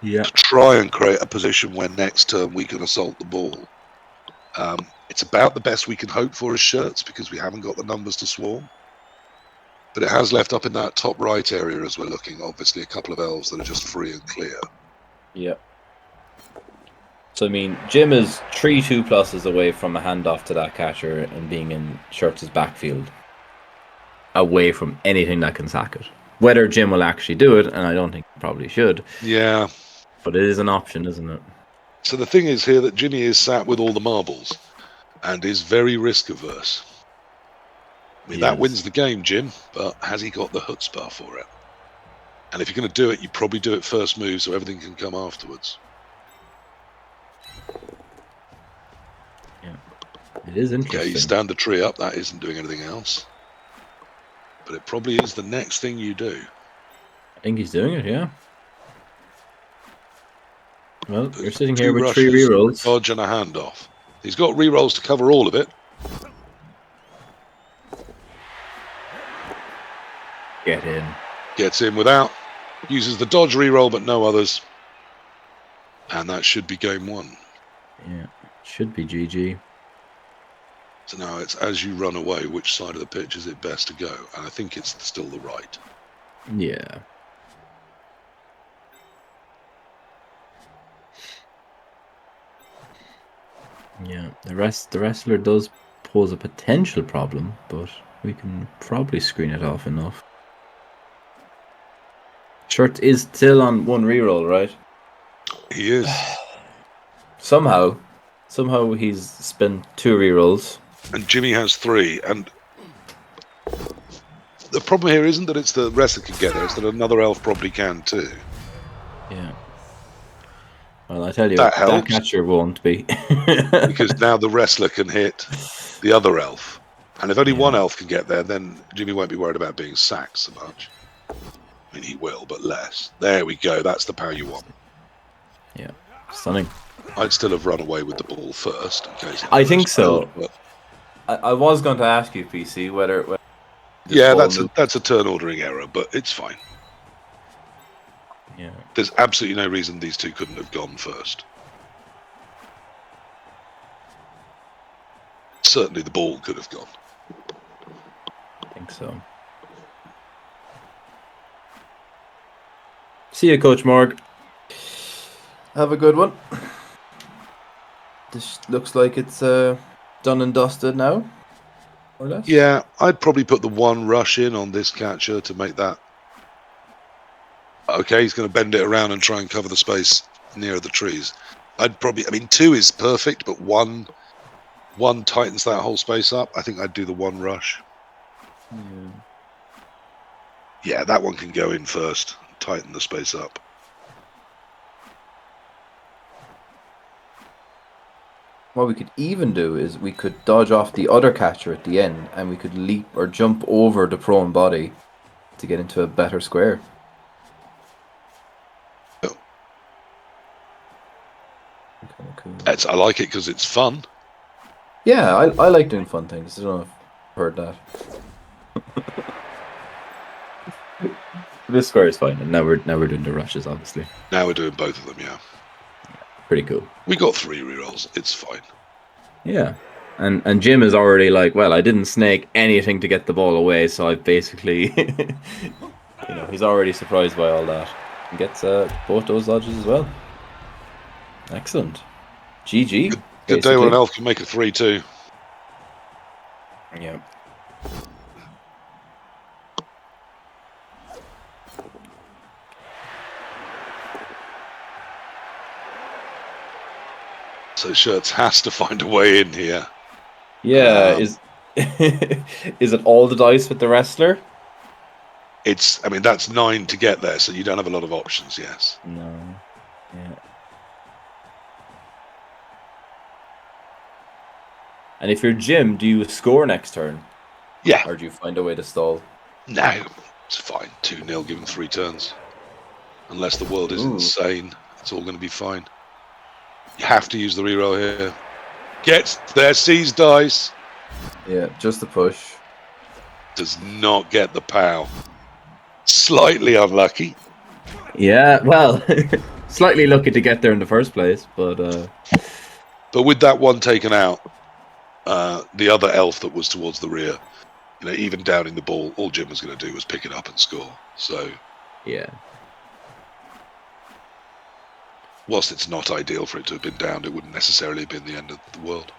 Yeah. To try and create a position where next turn we can assault the ball. It's about the best we can hope for as Shirts because we haven't got the numbers to swarm. But it has left up in that top right area as we're looking, obviously, a couple of elves that are just free and clear. Yeah. So, Jim is 3 2+ away from a handoff to that catcher and being in Shirtss's backfield. Away from anything that can sack it. Whether Jim will actually do it, and I don't think he probably should. Yeah. But it is an option, isn't it? So the thing is here that Jimmy is sat with all the marbles and is very risk averse. That wins the game, Jim, but has he got the chutzpah for it? And if you're going to do it, you probably do it first move so everything can come afterwards. Yeah. It is interesting. Okay, you stand the tree up. That isn't doing anything else. But it probably is the next thing you do. I think he's doing it, yeah. Well, you're sitting Two here with 3 rushes, rerolls. dodge and a handoff. He's got rerolls to cover all of it. Get in. Gets in without. Uses the dodge reroll, but no others. And that should be game 1. Yeah, should be GG. So now it's as you run away, which side of the pitch is it best to go? And I think it's still the right. Yeah. Yeah, the wrestler does pose a potential problem, but we can probably screen it off enough. Shirt is still on 1 reroll, right? He is. Somehow he's spent 2 rerolls. And Jimmy has 3. And the problem here isn't that it's the wrestler can get there, it's that another elf probably can too. Yeah. Well, I tell you, That that helps. catcher won't be. Because now the wrestler can hit the other elf. And if only one elf can get there, then Jimmy won't be worried about being sacked so much. I mean, he will, but less. There we go. That's the power you want. Yeah. Stunning. I'd still have run away with the ball first. In case I think so. But I was going to ask you, PC, whether yeah, that's a turn ordering error, but it's fine. Yeah. There's absolutely no reason these two couldn't have gone first. Certainly the ball could have gone. I think so. See you, Coach Morg. Have a good one. This looks like it's done and dusted now, more or less. Yeah, I'd probably put the 1 rush in on this catcher to make that. Okay, he's going to bend it around and try and cover the space near the trees. I mean, 2 is perfect, but 1 tightens that whole space up. I think I'd do the 1 rush. Yeah, that one can go in first, tighten the space up. What we could even do is we could dodge off the other catcher at the end, and we could leap or jump over the prone body to get into a better square. Oh. Cool. I like it because it's fun. Yeah, I like doing fun things. I don't know if you've heard that. This square is fine, and now we're doing the rushes, obviously. Now we're doing both of them, yeah. Pretty cool. We got 3 rerolls. It's fine. Yeah. And Jim is already like, well, I didn't snake anything to get the ball away, so I basically, he's already surprised by all that. And gets both those dodges as well. Excellent. GG. Good day when an elf can make a 3-2. Yeah. So Shirtssss has to find a way in here. Yeah, is it all the dice with the wrestler? I mean, that's 9 to get there, so you don't have a lot of options, yes. No. Yeah. And if you're Jim, do you score next turn? Yeah. Or do you find a way to stall? No, it's fine. 2-0 given 3 turns. Unless the world is insane, it's all going to be fine. You have to use the reroll here. Gets there, sees dice. Yeah, just a push. Does not get the POW. Slightly unlucky. Yeah, well, slightly lucky to get there in the first place, but with that 1 taken out, the other elf that was towards the rear, even downing the ball, all Jim was going to do was pick it up and score. So yeah. Whilst it's not ideal for it to have been downed, it wouldn't necessarily have been the end of the world.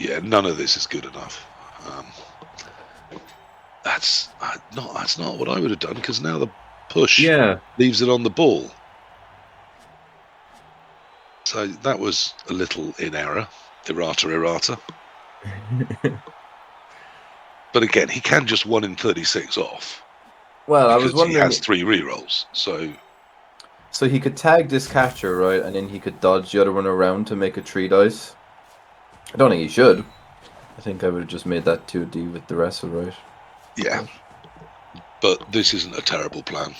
Yeah, none of this is good enough. That's not what I would have done, because now the push leaves it on the ball. So that was a little in error. Errata. But again, he can just 1 in 36 off. Well, I was because he wondering. has 3 rerolls. So he could tag this catcher, right, and then he could dodge the other one around to make a 3 dice. I don't think he should. I think I would have just made that 2D with the wrestle, right? Yeah. But this isn't a terrible plan.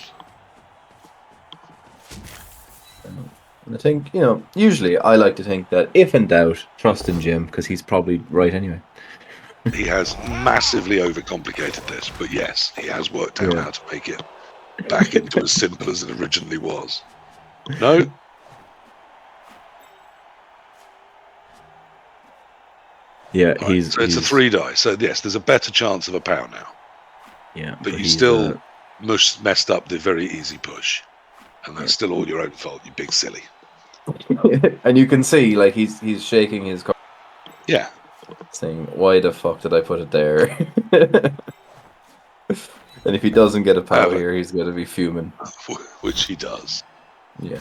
And I think, usually I like to think that if in doubt, trust in Jim, because he's probably right anyway. He has massively overcomplicated this, but yes, he has worked out how to make it back into as simple as it originally was. No? Yeah, Right, so it's a 3 die. So yes, there's a better chance of a power now. Yeah, But you still messed up the very easy push. And that's still all your own fault, you big silly. And you can see, like, he's shaking his car. Yeah. Saying, why the fuck did I put it there? And if he doesn't get a power here, he's going to be fuming. Which he does. Yeah.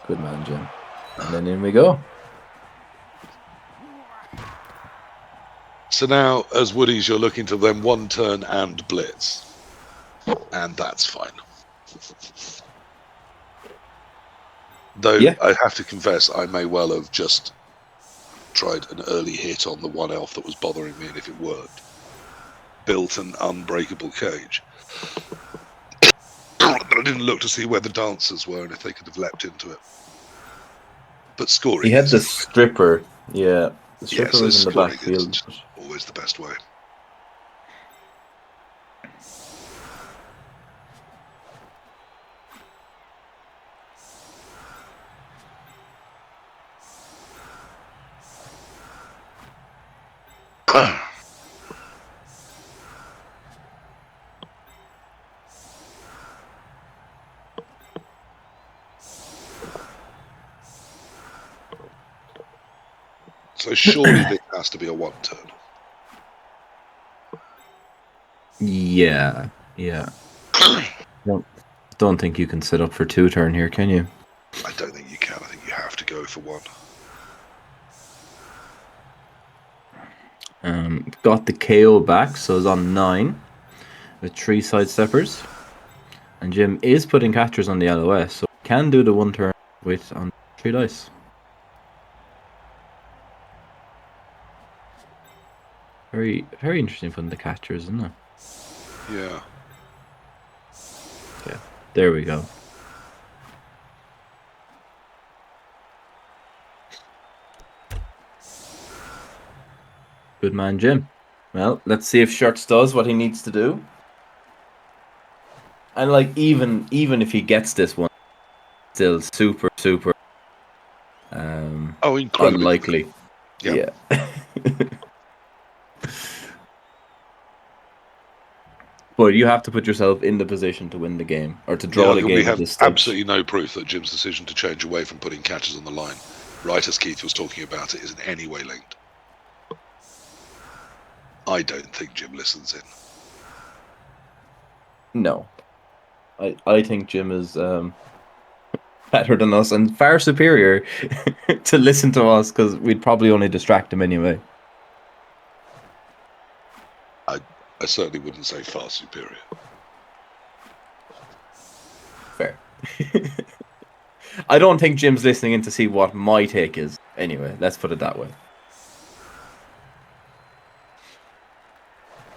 Good man, Jim. And then in we go. So now, as Woodies, you're looking to then 1 turn and blitz. And that's fine. Though, I have to confess, I may well have just tried an early hit on the 1 elf that was bothering me, and if it worked, built an unbreakable cage. But I didn't look to see where the dancers were and if they could have leapt into it. But scoring. He had the stripper, yeah. The stripper was in the backfield. Always the best way. So surely this has to be a 1 turn. Yeah. Don't think you can set up for 2 turn here, can you? I don't think you can. I think you have to go for 1. Got the KO back, so it's on 9 with 3 side steppers. And Jim is putting catchers on the LOS, so can do the 1 turn with on 3 dice. Very, very interesting putting the catchers, isn't it? Yeah. Yeah, there we go. Good man, Jim. Well, let's see if Shirtssss does what he needs to do. And like even if he gets this one, still super incredibly unlikely. Yeah. But you have to put yourself in the position to win the game or to draw the game. We have absolutely no proof that Jim's decision to change away from putting catches on the line, right as Keith was talking about it, is in any way linked. I don't think Jim listens in. No. I think Jim is better than us and far superior to listen to us because we'd probably only distract him anyway. I certainly wouldn't say far superior. Fair. I don't think Jim's listening in to see what my take is. Anyway, let's put it that way.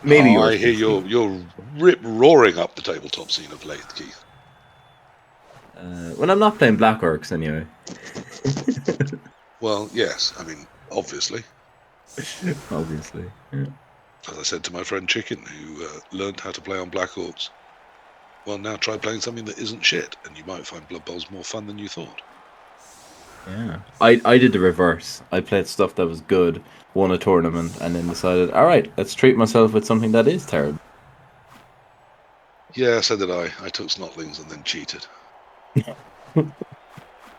Maybe yours. I hear you're rip-roaring up the tabletop scene of late, Keith. When I'm not playing Black Orcs, anyway. Well, yes. I mean, obviously. Obviously. Yeah. As I said to my friend Chicken, who learned how to play on Black Orcs, well, now try playing something that isn't shit, and you might find Blood Bowls more fun than you thought. Yeah. I did the reverse. I played stuff that was good, won a tournament, and then decided, alright, let's treat myself with something that is terrible. Yeah, so did I. I took Snotlings and then cheated.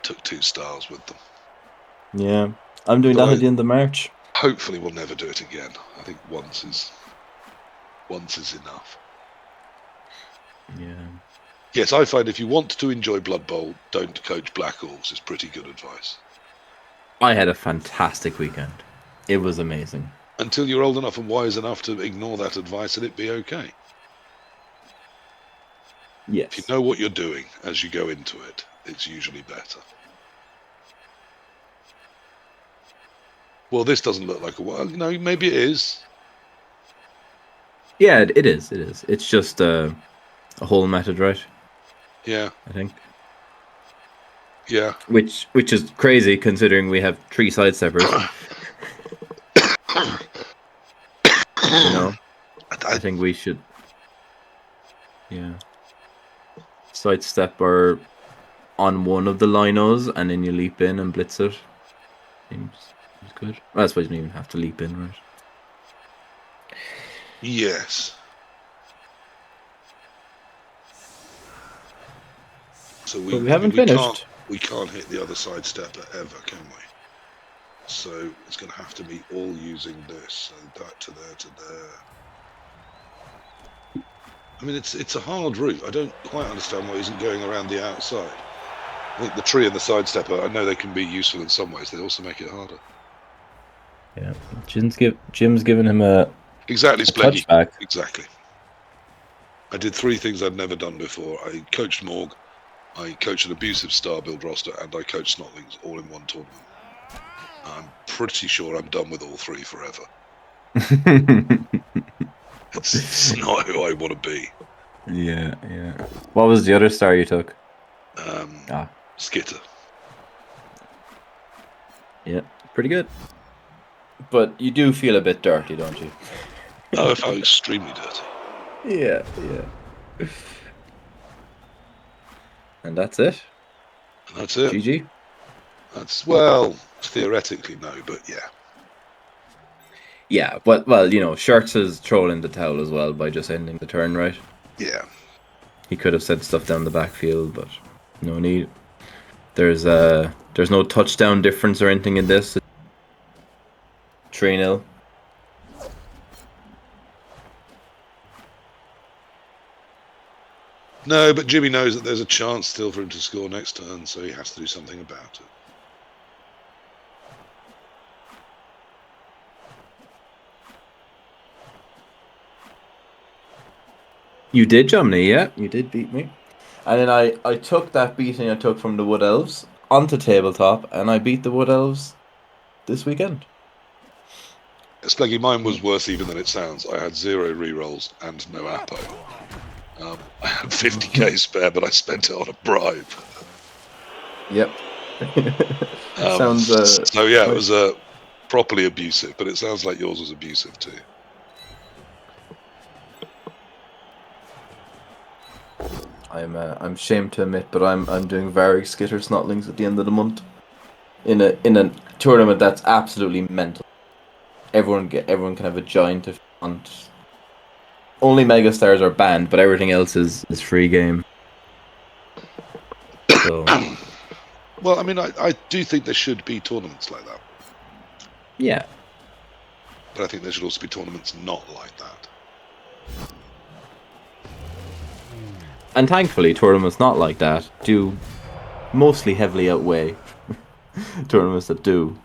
Took 2 stars with them. Yeah. I'm doing that at the end of March. Hopefully we'll never do it again. I think once is enough. Yeah. Yes, I find if you want to enjoy Blood Bowl, don't coach Black Orcs is pretty good advice. I had a fantastic weekend. It was amazing. Until you're old enough and wise enough to ignore that advice and it be okay. Yes. If you know what you're doing as you go into it, it's usually better. Well, this doesn't look like a well. Maybe it is. Yeah, it is. It is. It's just a whole method, right? Yeah. I think. Yeah. Which is crazy considering we have 3 sidesteppers. I think we should. Yeah. Sidestepper on one of the linos, and then you leap in and blitz it. Seems good. Well, I suppose you don't even have to leap in, right? Yes. So we haven't finished. We can't hit the other sidestepper ever, can we? So it's going to have to be all using this. So that to there to there. I mean, it's a hard route. I don't quite understand why he isn't going around the outside. I think the tree and the sidestepper, I know they can be useful in some ways. They also make it harder. Yeah, Jim's given him a touchback. Exactly. I did 3 things I'd never done before. I coached Morg, I coached an abusive star build roster, and I coached Snotlings all in one tournament. I'm pretty sure I'm done with all 3 forever. It's not who I want to be. Yeah. What was the other star you took? Skitter. Yeah, pretty good. But you do feel a bit dirty, don't you? Oh, I felt extremely dirty. Yeah. And that's it? That's it. GG? Theoretically no, but yeah. Yeah, but, well, Shirtssss is trolling the towel as well by just ending the turn, right? Yeah. He could have said stuff down the backfield, but no need. There's no touchdown difference or anything in this. 3-0. No, but Jimmy knows that there's a chance still for him to score next turn, so he has to do something about it. You did, Jomny, yeah. You did beat me. And then I took that beating I took from the Wood Elves onto tabletop, and I beat the Wood Elves this weekend. Spleggy, mine was worse even than it sounds. I had 0 rerolls and no Apo. I had 50k spare, but I spent it on a bribe. Yep. Sounds. So yeah, it was properly abusive, but it sounds like yours was abusive too. I'm ashamed to admit, but I'm doing Varric Skitter Snotlings at the end of the month in a tournament that's absolutely mental. Everyone can have a giant if they want. Only Megastars are banned, but everything else is free game. So. Well, I mean, I do think there should be tournaments like that. Yeah. But I think there should also be tournaments not like that. And thankfully, tournaments not like that do mostly heavily outweigh tournaments that do.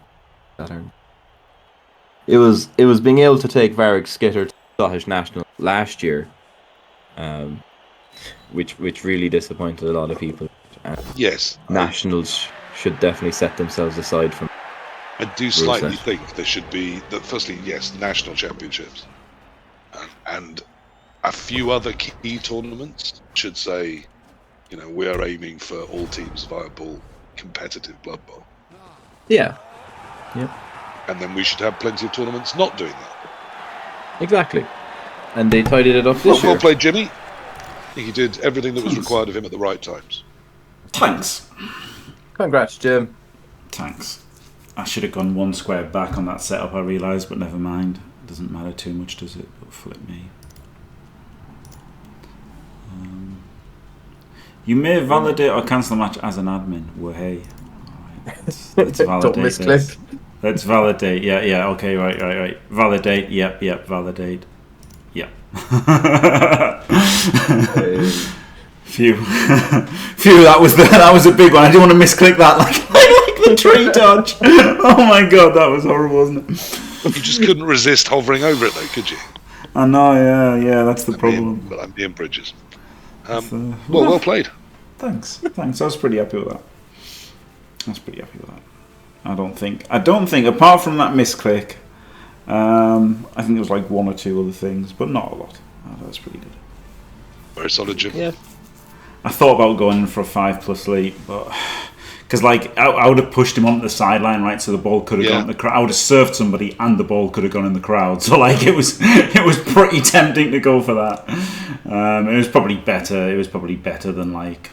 It was being able to take Varric Skitter to Scottish National last year, which really disappointed a lot of people. Yes. Nationals should definitely set themselves aside from. I do slightly think there should be firstly, yes, national championships, and a few other key tournaments should say, we are aiming for all teams viable competitive Blood Bowl. Yeah. Yep. And then we should have plenty of tournaments not doing that. Exactly. And they tidied it up this year. Well played, Jimmy. I think he did everything that was required of him at the right times. Thanks. Congrats, Jim. Thanks. I should have gone 1 square back on that setup, I realised, but never mind. It doesn't matter too much, does it? But flip me. You may validate or cancel a match as an admin. Well, hey. Alright, let's validate. Don't misclick. Let's validate. Yeah. Okay, right. Validate. Yep. Validate. Yep. Phew. That was a big one. I didn't want to misclick that. Like the tree dodge. Oh my god, that was horrible, wasn't it? You just couldn't resist hovering over it, though, could you? I know. Yeah. That's the problem. But I'm being Bridges. Well played. Thanks. I was pretty happy with that. I don't think, apart from that misclick, I think there was like one or two other things, but not a lot. That was pretty good. Very solid, Jim. Yeah. I thought about going in for a 5+ leap, but because like I would have pushed him onto the sideline, right, so the ball could have gone in the crowd. I would have served somebody, and the ball could have gone in the crowd. So like it was pretty tempting to go for that. It was probably better than like,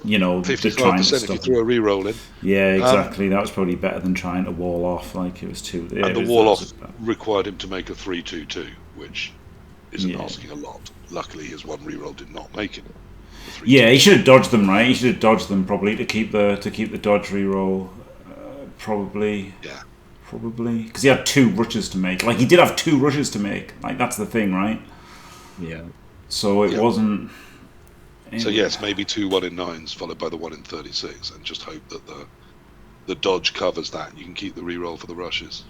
55% if you threw a re-roll in. Yeah, exactly. That was probably better than trying to wall off. Like it was too. Yeah, and the wall off required him to make a 3-2-2, which isn't asking a lot. Luckily, his one re-roll did not make it. Yeah, he should have dodged them, right? He should have dodged them probably to keep the dodge re-roll. Probably. Yeah. Probably because he had 2 rushes to make. Like he did have 2 rushes to make. Like that's the thing, right? Yeah. So it wasn't. So yes, maybe 2 1-in-9s followed by the 1-in-36, and just hope that the dodge covers that, and you can keep the re-roll for the rushes.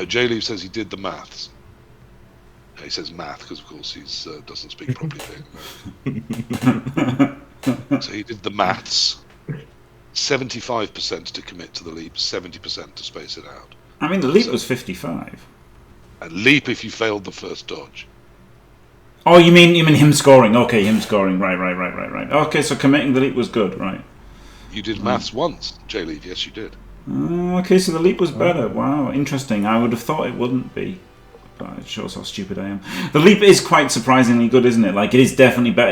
J-Leaf says he did the maths. He says math because, of course, he doesn't speak properly. So he did the maths. 75% to commit to the leap, 70% to space it out. I mean, the leap was 55. And leap if you failed the first dodge. Oh, you mean him scoring? Okay, him scoring. Right. Okay, so committing the leap was good, right? You did maths once, J-Leaf. Yes, you did. Okay, so the leap was better. Wow, interesting. I would have thought it wouldn't be. But it shows how stupid I am. The leap is quite surprisingly good, isn't it? Like, it is definitely better.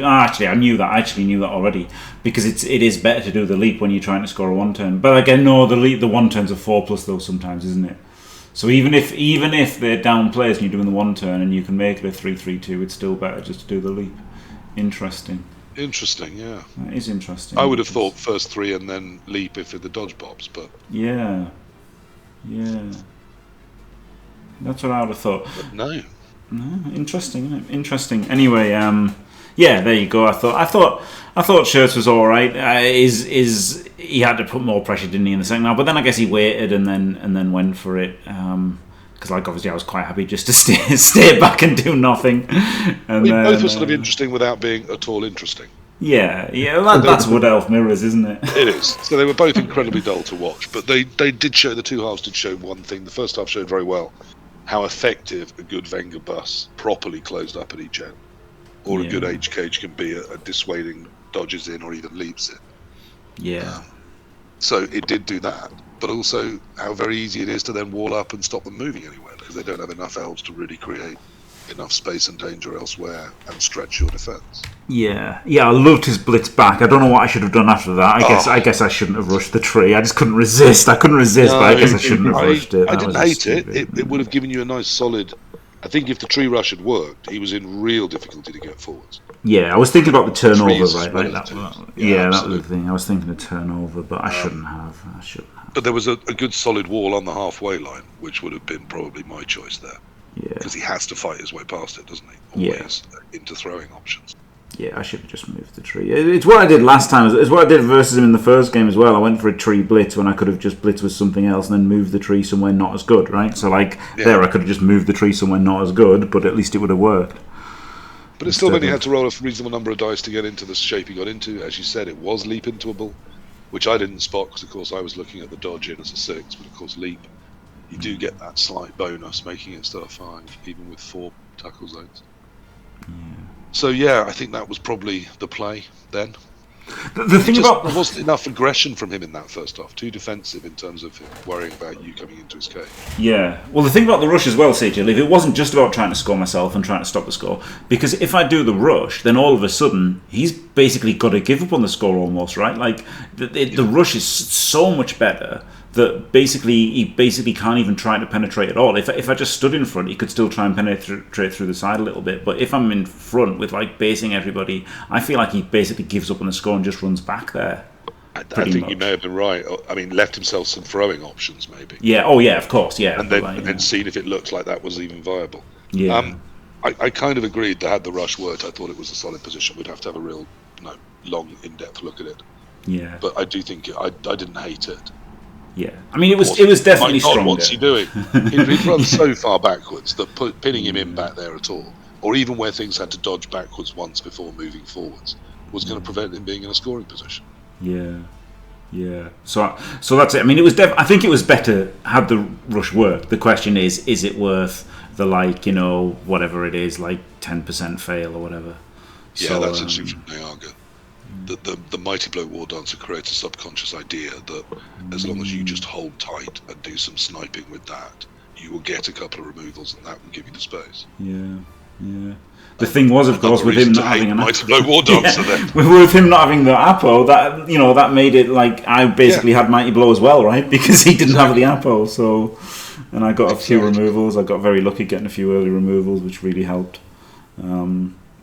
Actually, I knew that. I actually knew that already. Because it is better to do the leap when you're trying to score a 1-turn. But again, no, the 1-turns are 4+ though sometimes, isn't it? So even if they're down players and you're doing the 1-turn and you can make it a 3-3-2, it's still better just to do the leap. Interesting, yeah. That is interesting. I would have thought first 3 and then leap if the dodge bobs, but... Yeah. That's what I would have thought. But no. Interesting, isn't it? Interesting. Anyway, there you go. I thought Shirtssss was all right. He had to put more pressure, didn't he, in the second half? But then I guess he waited and then went for it. Because obviously I was quite happy just to stay back and do nothing. And both were sort of interesting without being at all interesting. Yeah. That's Wood Elf Mirrors, isn't it? It is. So they were both incredibly dull to watch, but they did show, the 2 halves did show one thing. The first half showed very well how effective a good Wenger bus properly closed up at each end, or a good H cage can be at dissuading dodges in or even leaps in. Yeah. So it did do that, but also how very easy it is to then wall up and stop them moving anywhere, because they don't have enough elves to really create enough space and danger elsewhere and stretch your defence. Yeah, I loved his blitz back. I don't know what I should have done after that. I guess I shouldn't have rushed the tree. I just couldn't resist. But I guess I shouldn't have rushed it. I didn't hate it. It would have given you a nice solid... I think if the tree rush had worked, he was in real difficulty to get forwards. Yeah, I was thinking about the turnover, right? Like that was the thing. I was thinking of turnover, but I shouldn't have. But there was a good solid wall on the halfway line, which would have been probably my choice there. Yeah. Because he has to fight his way past it, doesn't he? Always into throwing options. Yeah, I should have just moved the tree. It's what I did last time. It's what I did versus him in the first game as well. I went for a tree blitz when I could have just blitzed with something else and then moved the tree somewhere not as good, right? So there I could have just moved the tree somewhere not as good, but at least it would have worked. But it still meant he had to roll a reasonable number of dice to get into the shape he got into. As you said, it was leap intoable, which I didn't spot because, of course, I was looking at the dodge in as a 6, but of course leap, you do get that slight bonus, making it start 5, even with 4 tackle zones. Yeah. So I think that was probably the play then. The thing about there wasn't enough aggression from him in that first half. Too defensive in terms of him worrying about you coming into his cage. Yeah. Well, the thing about the rush as well, CJ, if it wasn't just about trying to score myself and trying to stop the score, because if I do the rush, then all of a sudden he's basically got to give up on the score almost, right? Like the rush is so much better that he can't even try to penetrate at all. If I just stood in front, he could still try and penetrate through the side a little bit. But if I'm in front with basing everybody, I feel like he basically gives up on the score and just runs back there. I think you may have been right. I mean, left himself some throwing options maybe. Yeah. Oh yeah. Of course. Yeah. And then seen if it looked like that was even viable. Yeah. I kind of agreed that had the rush worked, I thought it was a solid position. We'd have to have a real, long, in-depth look at it. Yeah. But I do think I didn't hate it. Yeah, I mean, it was definitely stronger. What's he doing? He'd run so far backwards that pinning him in back there at all, or even where things had to dodge backwards once before moving forwards, was going to prevent him being in a scoring position. Yeah. So that's it. I mean, it was. I think it was better had the rush worked. The question is it worth the whatever it is, 10% fail or whatever? Yeah, so, that's interesting from Niaga. The Mighty Blow War Dancer creates a subconscious idea that as long as you just hold tight and do some sniping with that, you will get a couple of removals and that will give you the space. Yeah. The thing was, of course, with him not having an Mighty Blow War Dancer, then with him not having the Apo, that made it like I basically had Mighty Blow as well, right? Because he didn't have the Apo, so and I got a few removals. I got very lucky getting a few early removals, which really helped.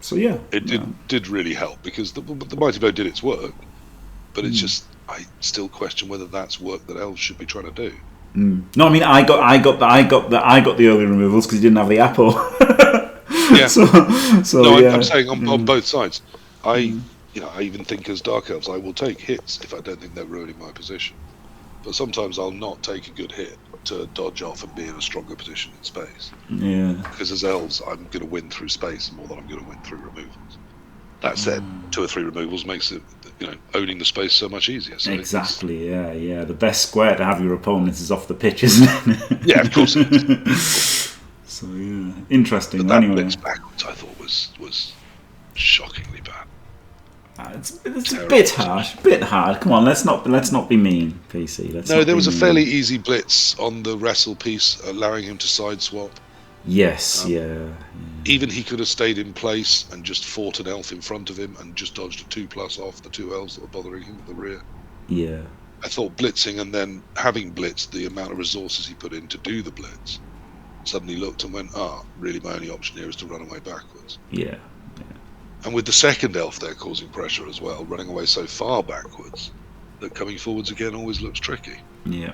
So yeah, it did really help because the Mighty Blow did its work, but it's just I still question whether that's work that elves should be trying to do. No, I mean I got the early removals because he didn't have the Apo. Yeah. So yeah. I'm saying on both sides. I even think as Dark Elves, I will take hits if I don't think they're ruining my position. But sometimes I'll not take a good hit to dodge off and be in a stronger position in space. Yeah. Because as Elves, I'm going to win through space more than I'm going to win through removals. That said, 2 or 3 removals makes it, owning the space so much easier. So exactly. Yeah. The best square to have your opponents is off the pitch, isn't it? Yeah, of course it is. So yeah, interesting. But that anyway, blitz backwards I thought was shockingly bad. It's a bit hard. Come on, let's not be mean, PC. There was a fairly easy blitz on the wrestle piece, allowing him to side swap. Yes, yeah. Even he could have stayed in place and just fought an elf in front of him and just dodged a 2+ off the 2 elves that were bothering him at the rear. Yeah. I thought blitzing and then having blitzed, the amount of resources he put in to do the blitz, suddenly looked and went, really my only option here is to run away backwards. Yeah. And with the second elf there causing pressure as well, running away so far backwards, that coming forwards again always looks tricky. Yeah.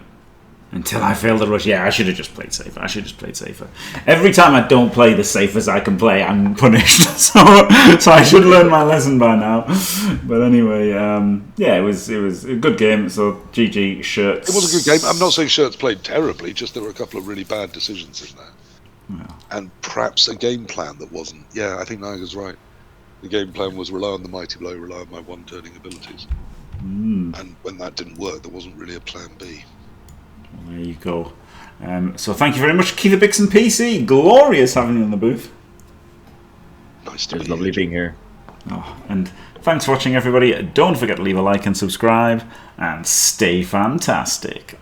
Until I failed the rush. Yeah, I should have just played safer. Every time I don't play the safest I can play, I'm punished. So I should learn my lesson by now. But anyway, it was a good game. So GG Shirts. It was a good game. I'm not saying Shirts played terribly, just there were a couple of really bad decisions in there. Yeah. And perhaps a game plan that wasn't. Yeah, I think Nigel's right. The game plan was rely on the Mighty Blow, rely on my one-turning abilities. And when that didn't work, there wasn't really a plan B. There you go. So thank you very much, Keithabix and PC. Glorious having you in the booth. Nice to be lovely being here. And thanks for watching, everybody. Don't forget to leave a like and subscribe, and stay fantastic.